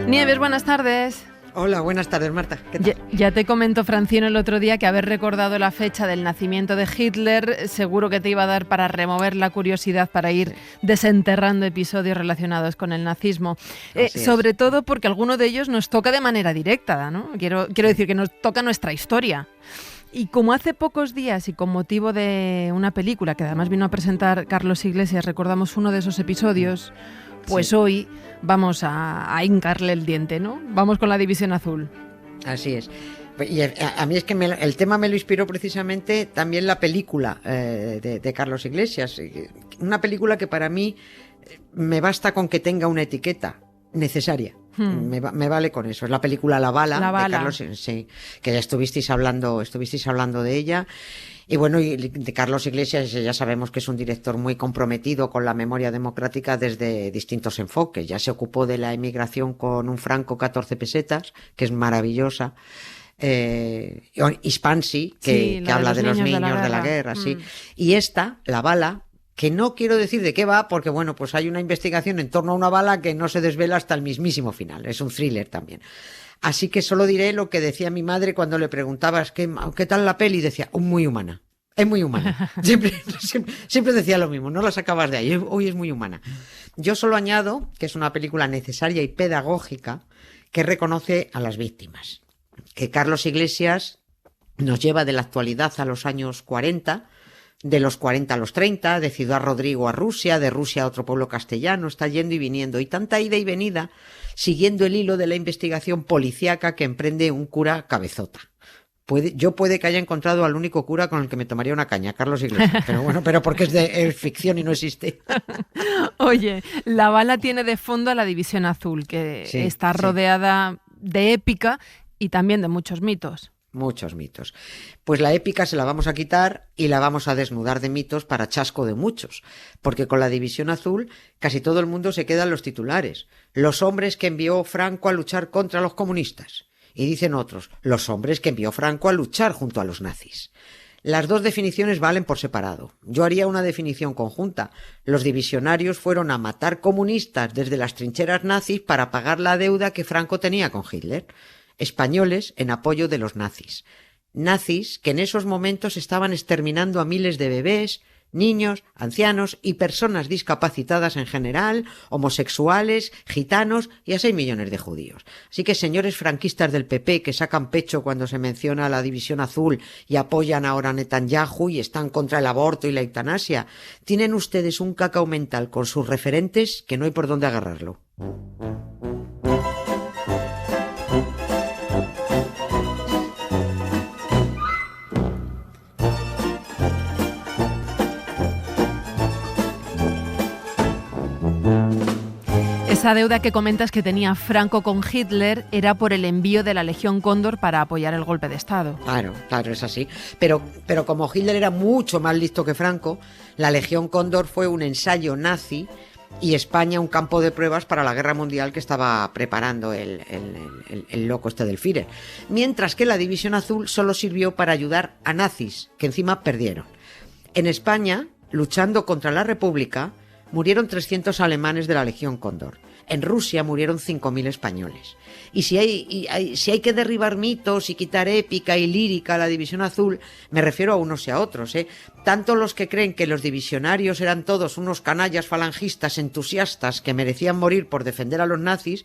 Nieves, buenas tardes. Hola, buenas tardes, Marta. ¿Qué tal? Ya te comentó Francino el otro día que haber recordado la fecha del nacimiento de Hitler seguro que te iba a dar para remover la curiosidad, para ir desenterrando episodios relacionados con el nazismo. Sobre todo porque alguno de ellos nos toca de manera directa, ¿no? Quiero decir que nos toca nuestra historia. Y como hace pocos días y con motivo de una película que además vino a presentar Carlos Iglesias, recordamos uno de esos episodios, pues hoy vamos a hincarle el diente, ¿no? Vamos con La División Azul. Así es. Y a mí es que el tema me lo inspiró precisamente también la película de Carlos Iglesias. Una película que para mí me basta con que tenga una etiqueta necesaria. Me vale con eso. Es la película La Bala. De Carlos, sí, que ya estuvisteis hablando de ella. Y bueno, y de Carlos Iglesias ya sabemos que es un director muy comprometido con la memoria democrática desde distintos enfoques. Ya se ocupó de la emigración con Un franco 14 pesetas, que es maravillosa. Hispansi, que habla de los niños de la guerra, sí. Y esta, La Bala, que no quiero decir de qué va, porque bueno, pues hay una investigación en torno a una bala que no se desvela hasta el mismísimo final. Es un thriller también. Así que solo diré lo que decía mi madre cuando le preguntabas ¿qué tal la peli? Decía, muy humana. Es muy humana. Siempre decía lo mismo, no la sacabas de ahí. Hoy es muy humana. Yo solo añado que es una película necesaria y pedagógica que reconoce a las víctimas. Que Carlos Iglesias nos lleva de la actualidad a los años 40, de los 40 a los 30, de Ciudad Rodrigo a Rusia, de Rusia a otro pueblo castellano, está yendo y viniendo. Y tanta ida y venida, siguiendo el hilo de la investigación policíaca que emprende un cura cabezota. Puede que haya encontrado al único cura con el que me tomaría una caña, Carlos Iglesias, pero bueno, pero porque es ficción y no existe. Oye, La Bala tiene de fondo a La División Azul, que está rodeada de épica y también de muchos mitos. Muchos mitos. Pues la épica se la vamos a quitar y la vamos a desnudar de mitos para chasco de muchos, porque con La División Azul casi todo el mundo se queda en los titulares. Los hombres que envió Franco a luchar contra los comunistas. Y dicen otros, los hombres que envió Franco a luchar junto a los nazis. Las dos definiciones valen por separado. Yo haría una definición conjunta. Los divisionarios fueron a matar comunistas desde las trincheras nazis para pagar la deuda que Franco tenía con Hitler. Españoles en apoyo de los nazis. nazis que en esos momentos estaban exterminando a miles de bebés, niños, ancianos y personas discapacitadas en general, homosexuales, gitanos y a 6 millones de judíos. Así que, señores franquistas del PP que sacan pecho cuando se menciona la División Azul y apoyan ahora a Netanyahu y están contra el aborto y la eutanasia, tienen ustedes un cacao mental con sus referentes que no hay por dónde agarrarlo. Esa deuda que comentas que tenía Franco con Hitler era por el envío de la Legión Cóndor para apoyar el golpe de Estado. Claro, es así. Pero como Hitler era mucho más listo que Franco, la Legión Cóndor fue un ensayo nazi y España un campo de pruebas para la guerra mundial que estaba preparando el loco este del Führer. Mientras que la División Azul solo sirvió para ayudar a nazis, que encima perdieron. En España, luchando contra la República, murieron 300 alemanes de la Legión Cóndor. En Rusia murieron 5.000 españoles. Y si hay que derribar mitos y quitar épica y lírica a la División Azul, me refiero a unos y a otros, Tanto los que creen que los divisionarios eran todos unos canallas falangistas entusiastas que merecían morir por defender a los nazis,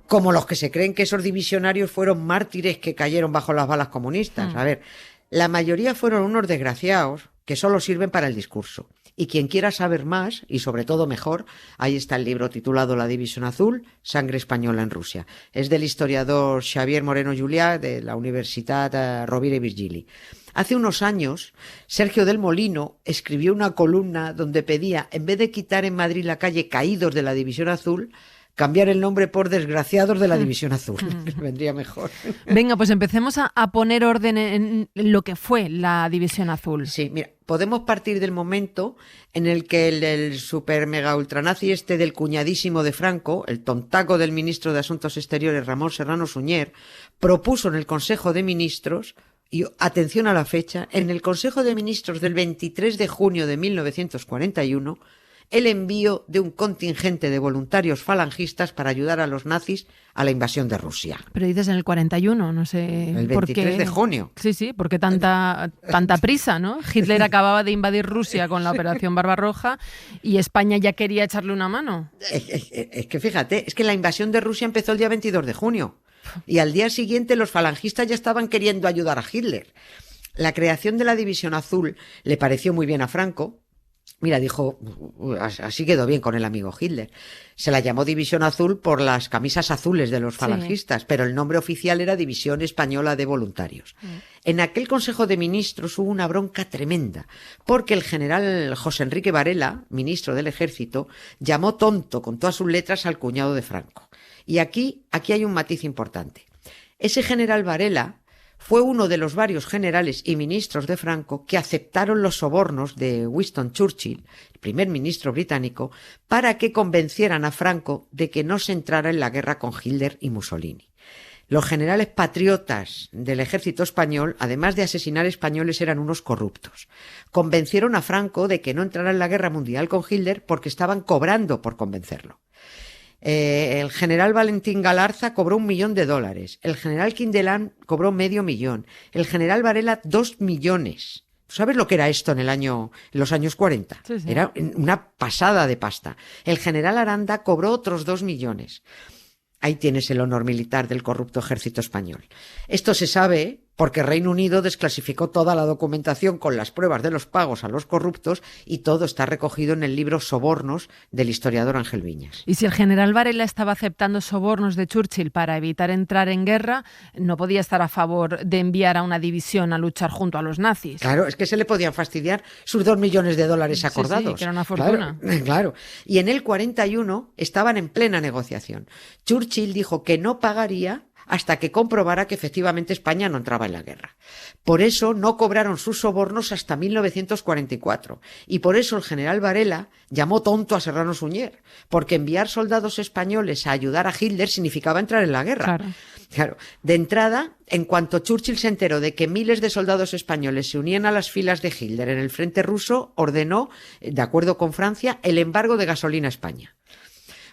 como los que se creen que esos divisionarios fueron mártires que cayeron bajo las balas comunistas. A ver, la mayoría fueron unos desgraciados que solo sirven para el discurso. Y quien quiera saber más, y sobre todo mejor, ahí está el libro titulado La División Azul, Sangre Española en Rusia. Es del historiador Xavier Moreno Juliá de la Universitat Rovira i Virgili. Hace unos años, Sergio del Molino escribió una columna donde pedía, en vez de quitar en Madrid la calle Caídos de la División Azul, cambiar el nombre por Desgraciados de la División Azul. Vendría mejor. Venga, pues empecemos a poner orden en lo que fue la División Azul. Sí, mira, podemos partir del momento en el que el super mega ultranazi del cuñadísimo de Franco, el tontaco del ministro de Asuntos Exteriores Ramón Serrano Suñer, propuso en el Consejo de Ministros, y atención a la fecha, en el Consejo de Ministros del 23 de junio de 1941, el envío de un contingente de voluntarios falangistas para ayudar a los nazis a la invasión de Rusia. Pero dices en el 41, no sé el 23 por qué. De junio. Sí, ¿por qué tanta prisa, no? Hitler acababa de invadir Rusia con la Operación Barbarroja y España ya quería echarle una mano. Es que fíjate, es que la invasión de Rusia empezó el día 22 de junio y al día siguiente los falangistas ya estaban queriendo ayudar a Hitler. La creación de la División Azul le pareció muy bien a Franco. Mira, dijo, así quedó bien con el amigo Hitler. Se la llamó División Azul por las camisas azules de los falangistas, pero el nombre oficial era División Española de Voluntarios. En aquel Consejo de Ministros hubo una bronca tremenda, porque el general José Enrique Varela, ministro del Ejército, llamó tonto con todas sus letras al cuñado de Franco. Y aquí hay un matiz importante. Ese general Varela fue uno de los varios generales y ministros de Franco que aceptaron los sobornos de Winston Churchill, el primer ministro británico, para que convencieran a Franco de que no se entrara en la guerra con Hitler y Mussolini. Los generales patriotas del ejército español, además de asesinar españoles, eran unos corruptos. Convencieron a Franco de que no entrara en la guerra mundial con Hitler porque estaban cobrando por convencerlo. El general Valentín Galarza cobró $1 millón, el general Quindelán cobró $500,000, el general Varela 2 millones. ¿Tú sabes lo que era esto en los años 40? Sí. Era una pasada de pasta. El general Aranda cobró otros 2 millones. Ahí tienes el honor militar del corrupto ejército español. Esto se sabe porque Reino Unido desclasificó toda la documentación con las pruebas de los pagos a los corruptos y todo está recogido en el libro Sobornos del historiador Ángel Viñas. Y si el general Varela estaba aceptando sobornos de Churchill para evitar entrar en guerra, no podía estar a favor de enviar a una división a luchar junto a los nazis. Claro, es que se le podían fastidiar sus $2 millones acordados. Sí, que era una fortuna. Claro. Y en el 41 estaban en plena negociación. Churchill dijo que no pagaría hasta que comprobara que efectivamente España no entraba en la guerra. Por eso no cobraron sus sobornos hasta 1944. Y por eso el general Varela llamó tonto a Serrano Suñer, porque enviar soldados españoles a ayudar a Hitler significaba entrar en la guerra. Claro. De entrada, en cuanto Churchill se enteró de que miles de soldados españoles se unían a las filas de Hitler en el frente ruso, ordenó, de acuerdo con Francia, el embargo de gasolina a España.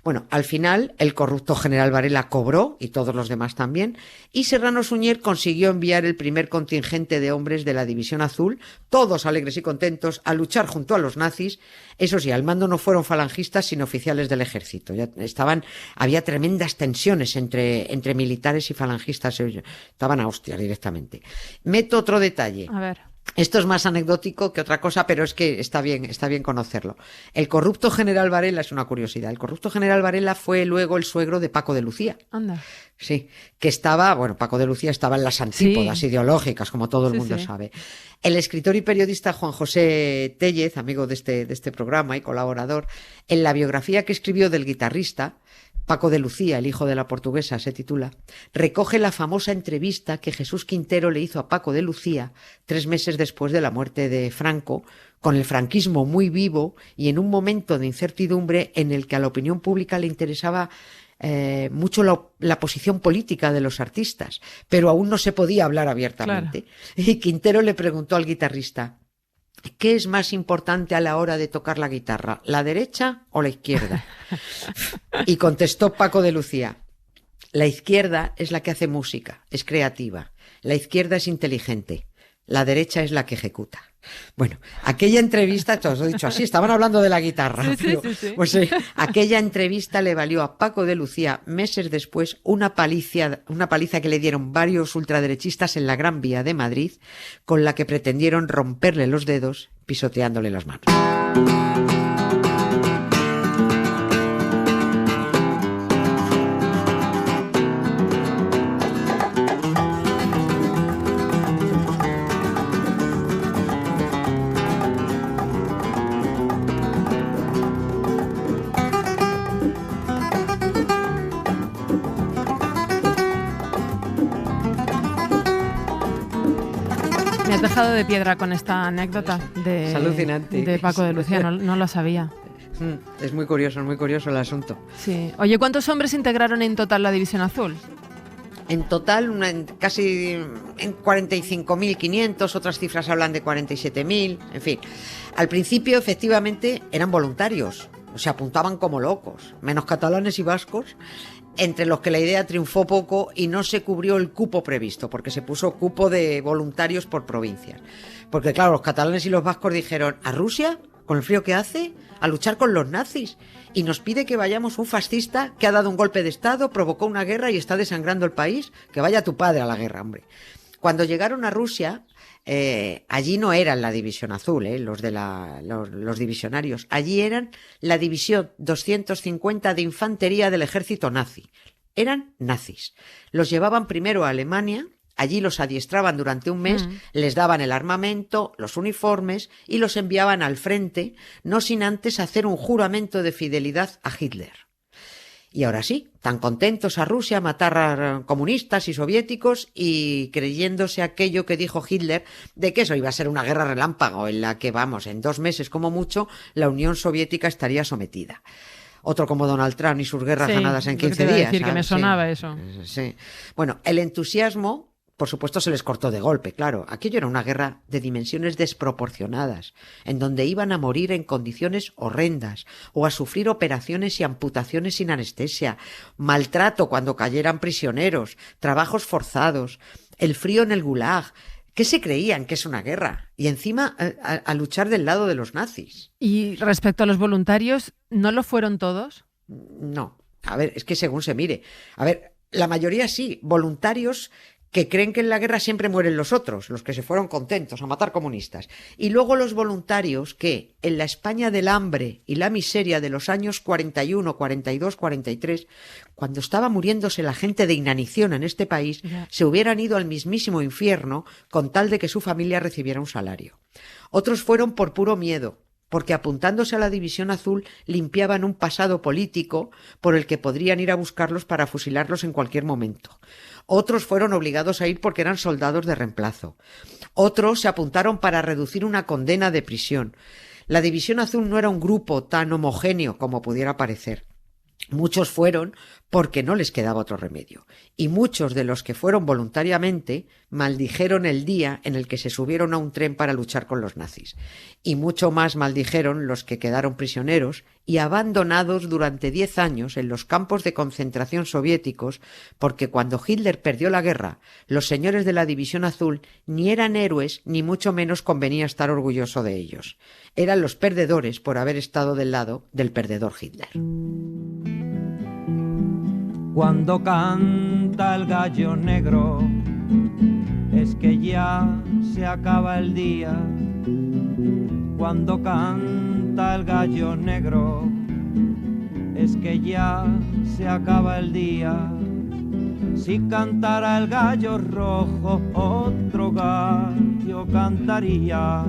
Bueno, al final el corrupto general Varela cobró, y todos los demás también, y Serrano Suñer consiguió enviar el primer contingente de hombres de la División Azul, todos alegres y contentos, a luchar junto a los nazis. Eso sí, al mando no fueron falangistas sino oficiales del ejército. Había tremendas tensiones entre militares y falangistas, estaban a hostias directamente. Meto otro detalle. A ver. Esto es más anecdótico que otra cosa, pero es que está bien conocerlo. El corrupto general Varela, es una curiosidad, el corrupto general Varela fue luego el suegro de Paco de Lucía. Anda. Sí, que Paco de Lucía estaba en las antípodas ideológicas, como todo el mundo sabe. El escritor y periodista Juan José Téllez, amigo de este programa y colaborador, en la biografía que escribió del guitarrista, Paco de Lucía, el hijo de la portuguesa, se titula, recoge la famosa entrevista que Jesús Quintero le hizo a Paco de Lucía 3 meses después de la muerte de Franco, con el franquismo muy vivo y en un momento de incertidumbre en el que a la opinión pública le interesaba mucho la posición política de los artistas, pero aún no se podía hablar abiertamente. Claro. Y Quintero le preguntó al guitarrista, ¿qué es más importante a la hora de tocar la guitarra, la derecha o la izquierda? Y contestó Paco de Lucía, la izquierda es la que hace música, es creativa, la izquierda es inteligente, la derecha es la que ejecuta. Bueno, aquella entrevista, todo lo he dicho así, estaban hablando de la guitarra. Sí. Pues aquella entrevista le valió a Paco de Lucía, meses después, una paliza que le dieron varios ultraderechistas en la Gran Vía de Madrid, con la que pretendieron romperle los dedos pisoteándole las manos. Me has dejado de piedra con esta anécdota de Paco de Lucía, no lo sabía. Es muy curioso el asunto. Sí. Oye, ¿cuántos hombres integraron en total la División Azul? En total, casi en 45.500, otras cifras hablan de 47.000, en fin. Al principio, efectivamente, eran voluntarios, se apuntaban como locos, menos catalanes y vascos, entre los que la idea triunfó poco y no se cubrió el cupo previsto, porque se puso cupo de voluntarios por provincias. Porque claro, los catalanes y los vascos dijeron, ¿a Rusia? ¿Con el frío que hace? ¿A luchar con los nazis? Y nos pide que vayamos un fascista que ha dado un golpe de estado, provocó una guerra y está desangrando el país. Que vaya tu padre a la guerra, hombre. Cuando llegaron a Rusia, allí no eran la División Azul, los divisionarios. Allí eran la División 250 de Infantería del Ejército Nazi. Eran nazis. Los llevaban primero a Alemania. Allí los adiestraban durante un mes, les daban el armamento, los uniformes y los enviaban al frente, no sin antes hacer un juramento de fidelidad a Hitler. Y ahora sí, tan contentos a Rusia, matar a comunistas y soviéticos y creyéndose aquello que dijo Hitler de que eso iba a ser una guerra relámpago en la que, en 2 meses como mucho, la Unión Soviética estaría sometida. Otro como Donald Trump y sus guerras ganadas en 15 días. Decir que me sonaba eso. Sí. Bueno, el entusiasmo, por supuesto, se les cortó de golpe, claro. Aquello era una guerra de dimensiones desproporcionadas, en donde iban a morir en condiciones horrendas, o a sufrir operaciones y amputaciones sin anestesia, maltrato cuando cayeran prisioneros, trabajos forzados, el frío en el gulag. ¿Qué se creían que es una guerra? Y encima a luchar del lado de los nazis. Y respecto a los voluntarios, ¿no lo fueron todos? No. A ver, es que según se mire. A ver, la mayoría sí, voluntarios que creen que en la guerra siempre mueren los otros, los que se fueron contentos a matar comunistas. Y luego los voluntarios que, en la España del hambre y la miseria de los años 41, 42, 43, cuando estaba muriéndose la gente de inanición en este país, se hubieran ido al mismísimo infierno con tal de que su familia recibiera un salario. Otros fueron por puro miedo, porque apuntándose a la División Azul limpiaban un pasado político por el que podrían ir a buscarlos para fusilarlos en cualquier momento. Otros fueron obligados a ir porque eran soldados de reemplazo. Otros se apuntaron para reducir una condena de prisión. La División Azul no era un grupo tan homogéneo como pudiera parecer. Muchos fueron porque no les quedaba otro remedio, y muchos de los que fueron voluntariamente maldijeron el día en el que se subieron a un tren para luchar con los nazis, y mucho más maldijeron los que quedaron prisioneros y abandonados durante 10 años en los campos de concentración soviéticos, porque cuando Hitler perdió la guerra, los señores de la División Azul ni eran héroes ni mucho menos convenía estar orgulloso de ellos. Eran los perdedores por haber estado del lado del perdedor Hitler. Cuando canta el gallo negro, es que ya se acaba el día. Cuando canta el gallo negro, es que ya se acaba el día. Si cantara el gallo rojo, otro gallo cantaría.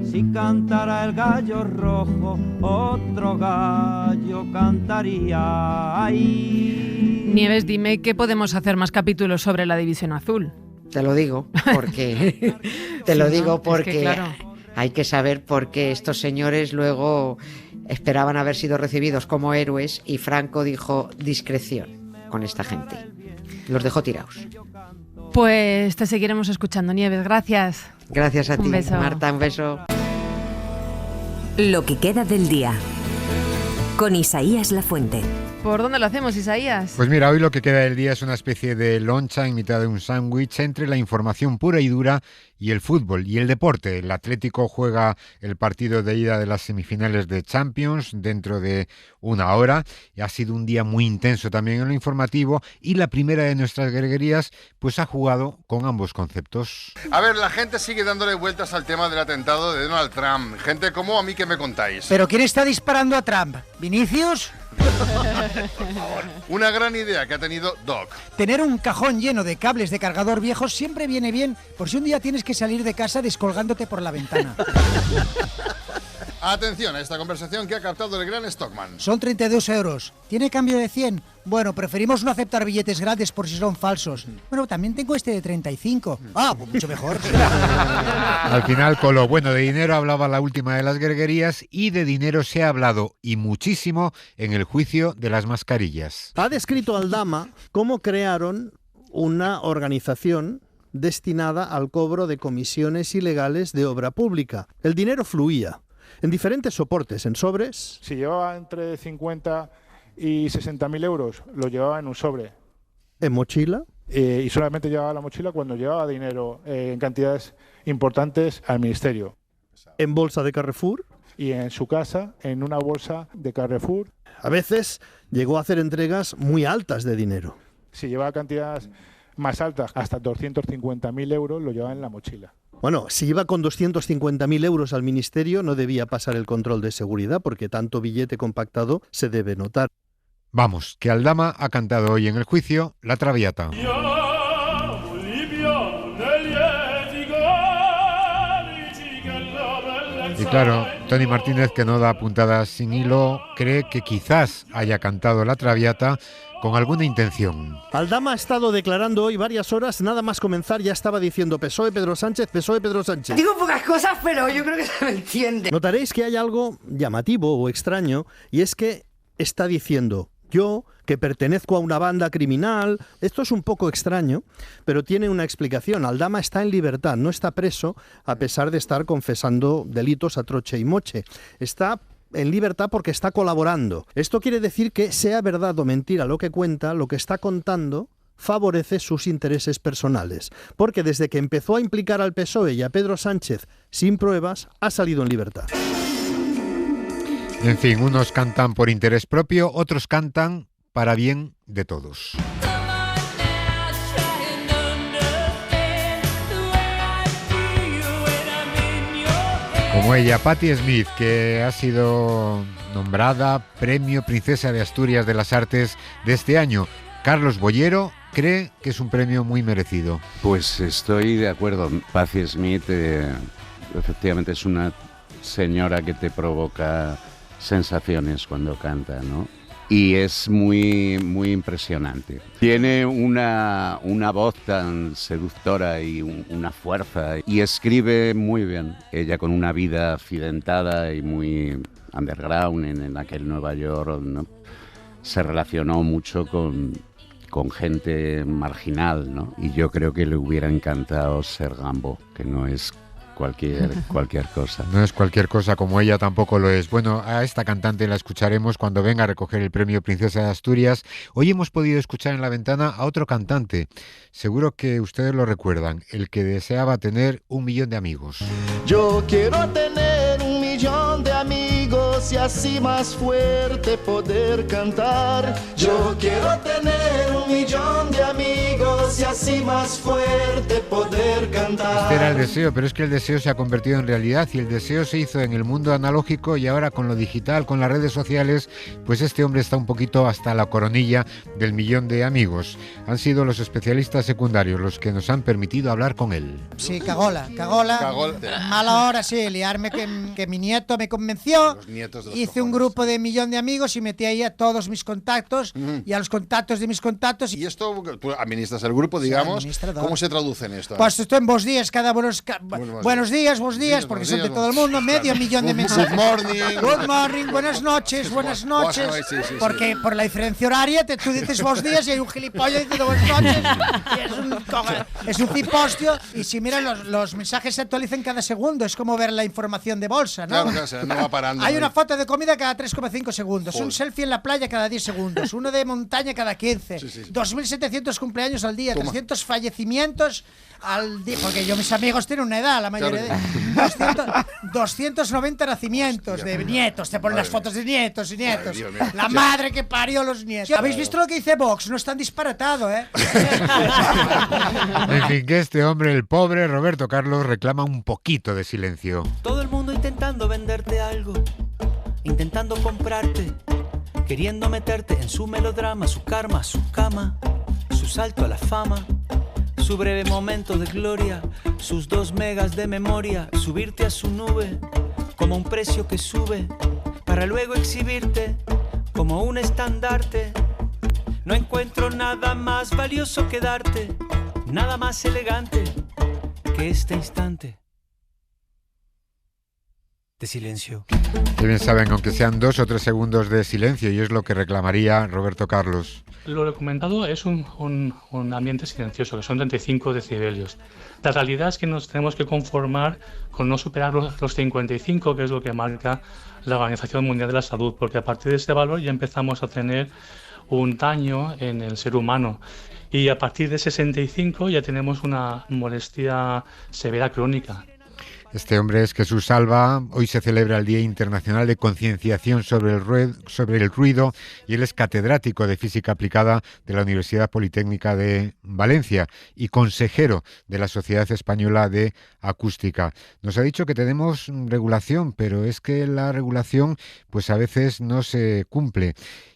Si cantara el gallo rojo, otro gallo cantaría. Ay. Nieves, dime qué podemos hacer más capítulos sobre la División Azul. Te lo digo porque es que, claro, hay que saber por qué estos señores luego esperaban haber sido recibidos como héroes y Franco dijo discreción con esta gente. Los dejó tirados. Pues te seguiremos escuchando, Nieves. Gracias. Gracias a ti, beso. Marta. Un beso. Lo que queda del día. Con Isaías Lafuente. ¿Por dónde lo hacemos, Isaías? Pues mira, hoy lo que queda del día es una especie de loncha en mitad de un sándwich entre la información pura y dura y el fútbol y el deporte. El Atlético juega el partido de ida de las semifinales de Champions dentro de una hora y ha sido un día muy intenso también en lo informativo y la primera de nuestras greguerías pues ha jugado con ambos conceptos. A ver, la gente sigue dándole vueltas al tema del atentado de Donald Trump. Gente como a mí, ¿qué me contáis? ¿Pero quién está disparando a Trump? ¿Vinicius? Una gran idea que ha tenido Doc. Tener un cajón lleno de cables de cargador viejos siempre viene bien, por si un día tienes que salir de casa descolgándote por la ventana. Atención a esta conversación que ha captado el gran Stockman. Son 32 euros. ¿Tiene cambio de 100? Bueno, preferimos no aceptar billetes grandes por si son falsos. Bueno, también tengo este de 35. Ah, pues mucho mejor. Al final, con lo bueno de dinero hablaba la última de las greguerías y de dinero se ha hablado y muchísimo en el juicio de las mascarillas. Ha descrito Aldama cómo crearon una organización destinada al cobro de comisiones ilegales de obra pública. El dinero fluía en diferentes soportes, en sobres. Si llevaba entre 50 y 60.000 euros, lo llevaba en un sobre. ¿En mochila? Y solamente llevaba la mochila cuando llevaba dinero en cantidades importantes al ministerio. ¿En bolsa de Carrefour? Y en su casa, en una bolsa de Carrefour. A veces llegó a hacer entregas muy altas de dinero. Si llevaba cantidades más altas, hasta 250.000 euros, lo llevaba en la mochila. Bueno, si iba con 250.000 euros al ministerio, no debía pasar el control de seguridad, porque tanto billete compactado se debe notar. Vamos, que Aldama ha cantado hoy en el juicio La Traviata. Y claro, Tony Martínez, que no da puntadas sin hilo, cree que quizás haya cantado La Traviata con alguna intención. Aldama ha estado declarando hoy varias horas, nada más comenzar ya estaba diciendo PSOE Pedro Sánchez, PSOE Pedro Sánchez. Digo pocas cosas, pero yo creo que se me entiende. Notaréis que hay algo llamativo o extraño, y es que está diciendo: yo, que pertenezco a una banda criminal. Esto es un poco extraño, pero tiene una explicación. Aldama está en libertad, no está preso, a pesar de estar confesando delitos a troche y moche. Está en libertad porque está colaborando. Esto quiere decir que, sea verdad o mentira lo que cuenta, lo que está contando favorece sus intereses personales, porque desde que empezó a implicar al PSOE y a Pedro Sánchez sin pruebas, ha salido en libertad. En fin, unos cantan por interés propio, otros cantan para bien de todos. Como ella, Patti Smith, que ha sido nombrada Premio Princesa de Asturias de las Artes de este año. Carlos Bollero cree que es un premio muy merecido. Pues estoy de acuerdo. Patti Smith efectivamente es una señora que te provoca sensaciones cuando canta, ¿no? Y es muy, muy impresionante. Tiene una voz tan seductora y una fuerza, y escribe muy bien. Ella, con una vida accidentada y muy underground en aquel Nueva York, ¿no? se relacionó mucho con gente marginal, ¿no? Y yo creo que le hubiera encantado ser Gambo, que no es cualquier cosa. No es cualquier cosa, como ella tampoco lo es. Bueno, a esta cantante la escucharemos cuando venga a recoger el premio Princesa de Asturias. Hoy hemos podido escuchar en la ventana a otro cantante. Seguro que ustedes lo recuerdan, el que deseaba tener 1 millón de amigos. Yo quiero tener 1 millón de amigos y así más fuerte poder cantar. Yo quiero tener 1 millón de amigos y así más fuerte poder cantar. Este era el deseo, pero es que el deseo se ha convertido en realidad y el deseo se hizo en el mundo analógico y ahora con lo digital, con las redes sociales, pues este hombre está un poquito hasta la coronilla del 1 millón de amigos. Han sido los especialistas secundarios los que nos han permitido hablar con él. Sí, cagola. Mala hora, sí, liarme que mi nieto me convenció. Hice un grupo de 1 millón de amigos y metí ahí a todos mis contactos y a los contactos de mis contactos. ¿Y esto, tú administras el grupo, digamos? Sí, ¿cómo se traduce en esto? Pues esto en vos días, buenos días, porque son de todo el mundo, medio millón de mensajes. Good morning, buenas noches. Sí. Porque por la diferencia horaria tú dices vos días y hay un gilipollas diciendo buenas noches. Y es un cipostio. Y si miran, los mensajes se actualizan cada segundo. Es como ver la información de bolsa, ¿no? Claro, no va parando. Hay una foto de comida cada 3,5 segundos. Joder. Un selfie en la playa cada 10 segundos. Uno de montaña cada 15. Sí. 2.700 cumpleaños al día. 300 fallecimientos al día. Porque mis amigos tienen una edad, la mayoría de 290 nacimientos de nietos. Te ponen las fotos de nietos y nietos. Dios mío. La madre que parió los nietos. ¿Habéis visto lo que dice Vox? No es tan disparatado, ¿eh? En fin, que este hombre, el pobre Roberto Carlos, reclama un poquito de silencio. Todo el mundo intentando venderte algo, intentando comprarte, queriendo meterte en su melodrama, su karma, su cama, su salto a la fama, su breve momento de gloria, sus 2 megas de memoria, subirte a su nube como un precio que sube, para luego exhibirte como un estandarte. No encuentro nada más valioso que darte, nada más elegante que este instante de silencio. Que bien saben, aunque sean 2 o 3 segundos de silencio, y es lo que reclamaría Roberto Carlos. Lo recomendado es un ambiente silencioso, que son 35 decibelios. La realidad es que nos tenemos que conformar con no superar los 55, que es lo que marca la Organización Mundial de la Salud, porque a partir de ese valor ya empezamos a tener un daño en el ser humano. Y a partir de 65 ya tenemos una molestia severa crónica. Este hombre es Jesús Alba. Hoy se celebra el Día Internacional de Concienciación sobre el Ruido y él es catedrático de Física Aplicada de la Universidad Politécnica de Valencia y consejero de la Sociedad Española de Acústica. Nos ha dicho que tenemos regulación, pero es que la regulación pues a veces no se cumple.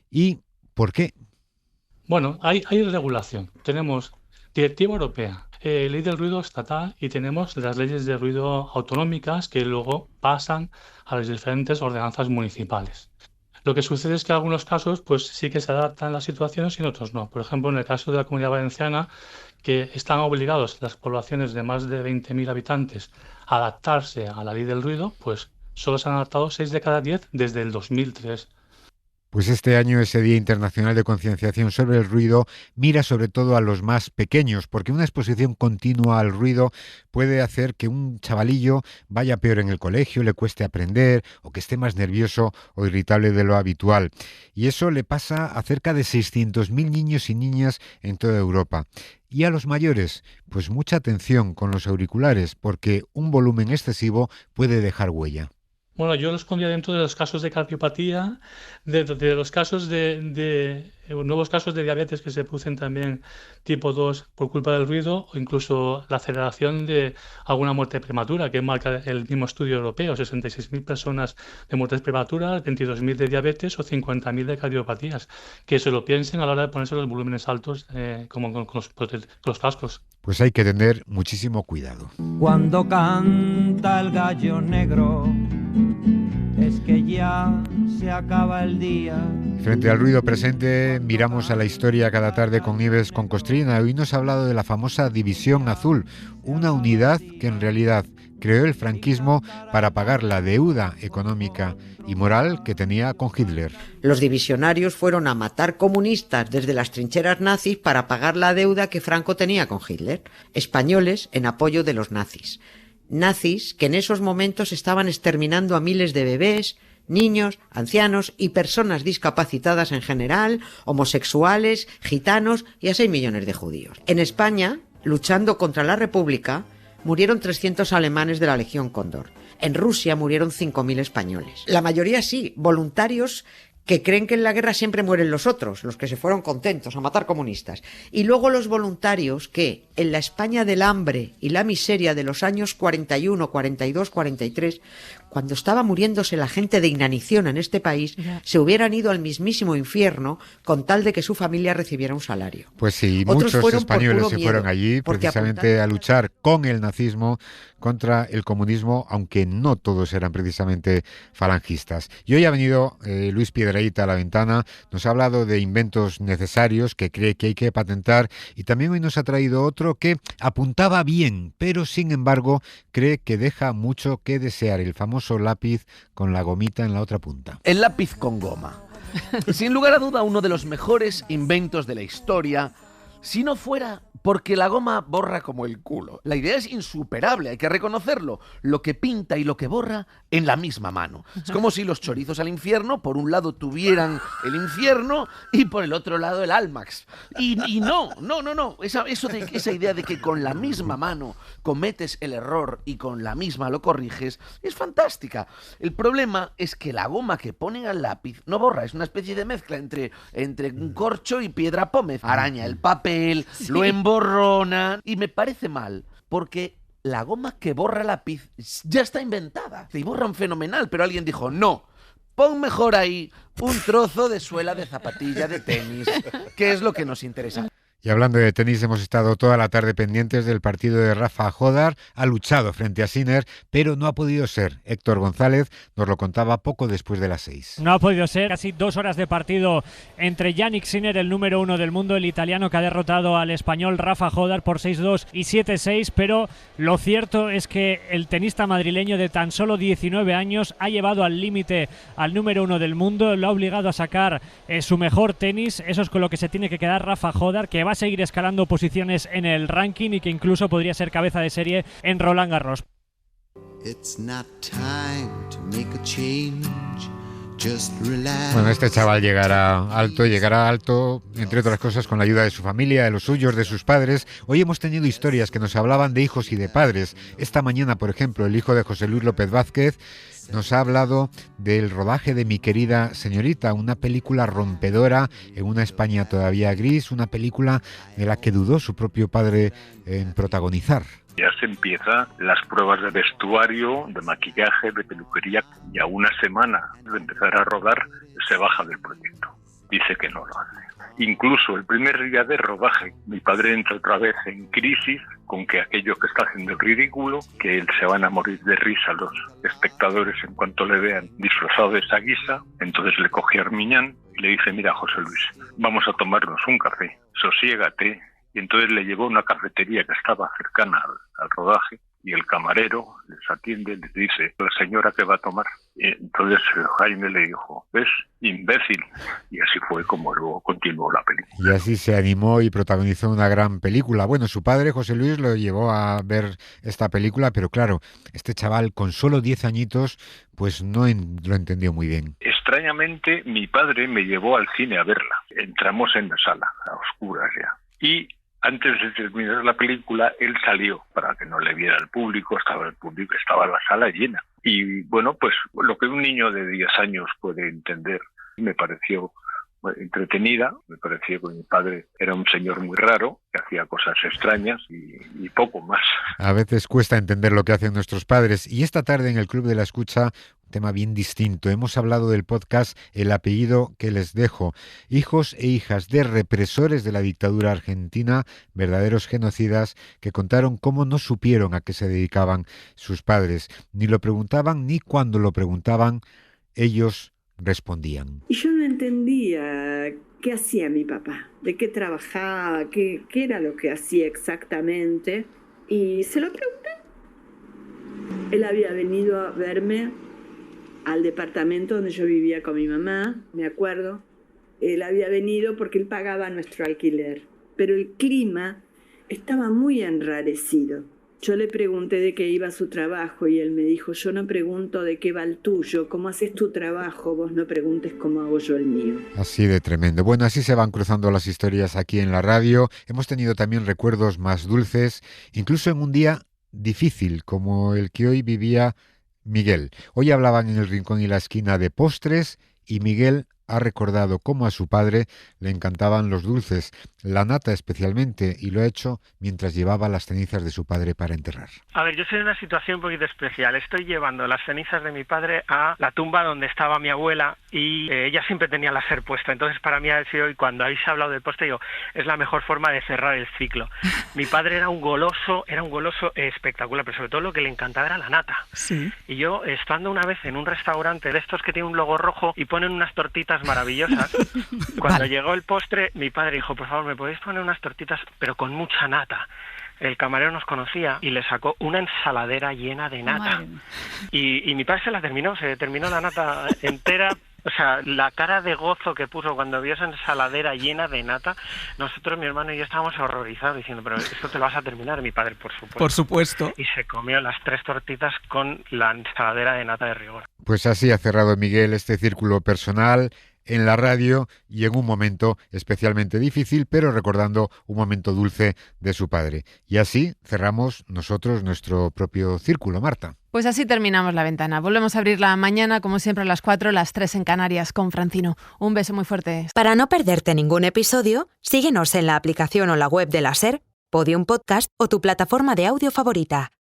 ¿Y por qué? Bueno, hay regulación. Tenemos directiva europea, ley del ruido estatal y tenemos las leyes de ruido autonómicas que luego pasan a las diferentes ordenanzas municipales. Lo que sucede es que en algunos casos pues sí que se adaptan las situaciones y en otros no. Por ejemplo, en el caso de la Comunidad Valenciana, que están obligados las poblaciones de más de 20.000 habitantes a adaptarse a la ley del ruido, pues solo se han adaptado 6 de cada 10 desde el 2003. Pues este año ese Día Internacional de Concienciación sobre el Ruido mira sobre todo a los más pequeños, porque una exposición continua al ruido puede hacer que un chavalillo vaya peor en el colegio, le cueste aprender o que esté más nervioso o irritable de lo habitual. Y eso le pasa a cerca de 600.000 niños y niñas en toda Europa. Y a los mayores, pues mucha atención con los auriculares, porque un volumen excesivo puede dejar huella. Bueno, yo los pondría dentro de los casos de cardiopatía, de los casos de nuevos casos de diabetes que se producen también tipo 2 por culpa del ruido o incluso la aceleración de alguna muerte prematura que marca el mismo estudio europeo, 66.000 personas de muertes prematuras, 22.000 de diabetes o 50.000 de cardiopatías, que se lo piensen a la hora de ponerse los volúmenes altos como con los cascos. Pues hay que tener muchísimo cuidado. Cuando canta el gallo negro es que ya se acaba el día. Frente al ruido presente, miramos a la historia cada tarde con Nieves con Costrina. Hoy nos ha hablado de la famosa División Azul, una unidad que en realidad creó el franquismo para pagar la deuda económica y moral que tenía con Hitler. Los divisionarios fueron a matar comunistas desde las trincheras nazis para pagar la deuda que Franco tenía con Hitler. Españoles en apoyo de los nazis. Nazis que en esos momentos estaban exterminando a miles de bebés, niños, ancianos y personas discapacitadas en general, homosexuales, gitanos y a 6 millones de judíos. En España, luchando contra la República, murieron 300 alemanes de la Legión Cóndor. En Rusia murieron 5.000 españoles. La mayoría sí, voluntarios que creen que en la guerra siempre mueren los otros, los que se fueron contentos a matar comunistas. Y luego los voluntarios que, en la España del hambre y la miseria de los años 41, 42, 43, cuando estaba muriéndose la gente de inanición en este país, se hubieran ido al mismísimo infierno con tal de que su familia recibiera un salario. Pues sí, Otros muchos españoles se fueron miedo, allí precisamente a luchar con el nazismo contra el comunismo, aunque no todos eran precisamente falangistas. Y hoy ha venido Luis Piedrahita a la ventana, nos ha hablado de inventos necesarios que cree que hay que patentar y también hoy nos ha traído otro que apuntaba bien, pero sin embargo cree que deja mucho que desear, el famoso lápiz con la gomita en la otra punta. El lápiz con goma. Sin lugar a duda, uno de los mejores inventos de la historia, si no fuera porque la goma borra como el culo. La idea es insuperable, hay que reconocerlo. Lo que pinta y lo que borra en la misma mano. Es como si los chorizos al infierno, por un lado tuvieran el infierno y por el otro lado el Almax. Y no. Esa idea de que con la misma mano cometes el error y con la misma lo corriges, es fantástica. El problema es que la goma que ponen al lápiz no borra, es una especie de mezcla entre un corcho y piedra pómez. Araña el papel, lo emborrona, y me parece mal, porque la goma que borra lápiz ya está inventada. Y borran fenomenal, pero alguien dijo, no, pon mejor ahí un trozo de suela de zapatilla de tenis, que es lo que nos interesa. Y hablando de tenis, hemos estado toda la tarde pendientes del partido de Rafa Jódar. Ha luchado frente a Sinner, pero no ha podido ser. Héctor González nos lo contaba poco después de las 6. No ha podido ser. Casi 2 horas de partido entre Jannik Sinner, el número 1 del mundo, el italiano que ha derrotado al español Rafa Jódar por 6-2 y 7-6. Pero lo cierto es que el tenista madrileño de tan solo 19 años ha llevado al límite al número 1 del mundo. Lo ha obligado a sacar su mejor tenis. Eso es con lo que se tiene que quedar Rafa Jódar, que va a seguir escalando posiciones en el ranking y que incluso podría ser cabeza de serie en Roland Garros. Bueno, este chaval llegará alto, entre otras cosas, con la ayuda de su familia, de los suyos, de sus padres. Hoy hemos tenido historias que nos hablaban de hijos y de padres. Esta mañana, por ejemplo, el hijo de José Luis López Vázquez nos ha hablado del rodaje de Mi querida señorita, una película rompedora en una España todavía gris, una película de la que dudó su propio padre en protagonizar. Ya se empiezan las pruebas de vestuario, de maquillaje, de peluquería, y a una semana de empezar a rodar se baja del proyecto. Dice que no lo hace. Incluso el primer día de rodaje, mi padre entra otra vez en crisis con que aquello que está haciendo es ridículo, que él se van a morir de risa los espectadores en cuanto le vean disfrazado de esa guisa. Entonces le coge a Armiñán y le dice, mira, José Luis, vamos a tomarnos un café, sosiégate. Y entonces le llevó a una cafetería que estaba cercana al rodaje, y el camarero les atiende y les dice, la señora que va a tomar. Y entonces Jaime le dijo, ¿ves? Imbécil. Y así fue como luego continuó la película. Y así se animó y protagonizó una gran película. Bueno, su padre, José Luis, lo llevó a ver esta película, pero claro, este chaval con solo 10 añitos, pues no lo entendió muy bien. Extrañamente, mi padre me llevó al cine a verla. Entramos en la sala, a oscuras ya. Y antes de terminar la película, él salió para que no le viera el público, estaba la sala llena. Y bueno, pues lo que un niño de 10 años puede entender, me pareció entretenida, me pareció que mi padre era un señor muy raro, que hacía cosas extrañas y poco más. A veces cuesta entender lo que hacen nuestros padres. Y esta tarde en el Club de la Escucha, un tema bien distinto. Hemos hablado del podcast El apellido que les dejo. Hijos e hijas de represores de la dictadura argentina, verdaderos genocidas, que contaron cómo no supieron a qué se dedicaban sus padres. Ni lo preguntaban, ni cuando lo preguntaban, ellos respondían. Y yo no entendía qué hacía mi papá, de qué trabajaba, qué era lo que hacía exactamente. Y se lo pregunté. Él había venido a verme al departamento donde yo vivía con mi mamá, me acuerdo. Él había venido porque él pagaba nuestro alquiler, pero el clima estaba muy enrarecido. Yo le pregunté de qué iba su trabajo y él me dijo, yo no pregunto de qué va el tuyo, cómo haces tu trabajo, vos no preguntes cómo hago yo el mío. Así de tremendo. Bueno, así se van cruzando las historias aquí en la radio. Hemos tenido también recuerdos más dulces, incluso en un día difícil como el que hoy vivía Miguel. Hoy hablaban en el Rincón y la Esquina de postres y Miguel ha recordado cómo a su padre le encantaban los dulces, la nata especialmente, y lo ha hecho mientras llevaba las cenizas de su padre para enterrar. A ver, yo soy en una situación un poquito especial. Estoy llevando las cenizas de mi padre a la tumba donde estaba mi abuela y ella siempre tenía la ser puesta. Entonces para mí ha sido, y cuando habéis hablado del postre, digo, es la mejor forma de cerrar el ciclo. Mi padre era un goloso espectacular, pero sobre todo lo que le encantaba era la nata. Sí. Y yo, estando una vez en un restaurante de estos que tiene un logo rojo y ponen unas tortitas maravillosas, cuando llegó el postre, mi padre dijo, por favor, ¿me podéis poner unas tortitas, pero con mucha nata? El camarero nos conocía y le sacó una ensaladera llena de nata. Y mi padre se terminó la nata entera. O sea, la cara de gozo que puso cuando vio esa ensaladera llena de nata, nosotros, mi hermano y yo, estábamos horrorizados diciendo, pero esto te lo vas a terminar. Mi padre, por supuesto. Por supuesto. Y se comió las 3 tortitas con la ensaladera de nata de rigor. Pues así ha cerrado Miguel este círculo personal en la radio y en un momento especialmente difícil, pero recordando un momento dulce de su padre. Y así cerramos nosotros nuestro propio círculo, Marta. Pues así terminamos La Ventana. Volvemos a abrirla mañana, como siempre, a las 4, las 3 en Canarias, con Francino. Un beso muy fuerte. Para no perderte ningún episodio, síguenos en la aplicación o la web de la SER, Podium Podcast o tu plataforma de audio favorita.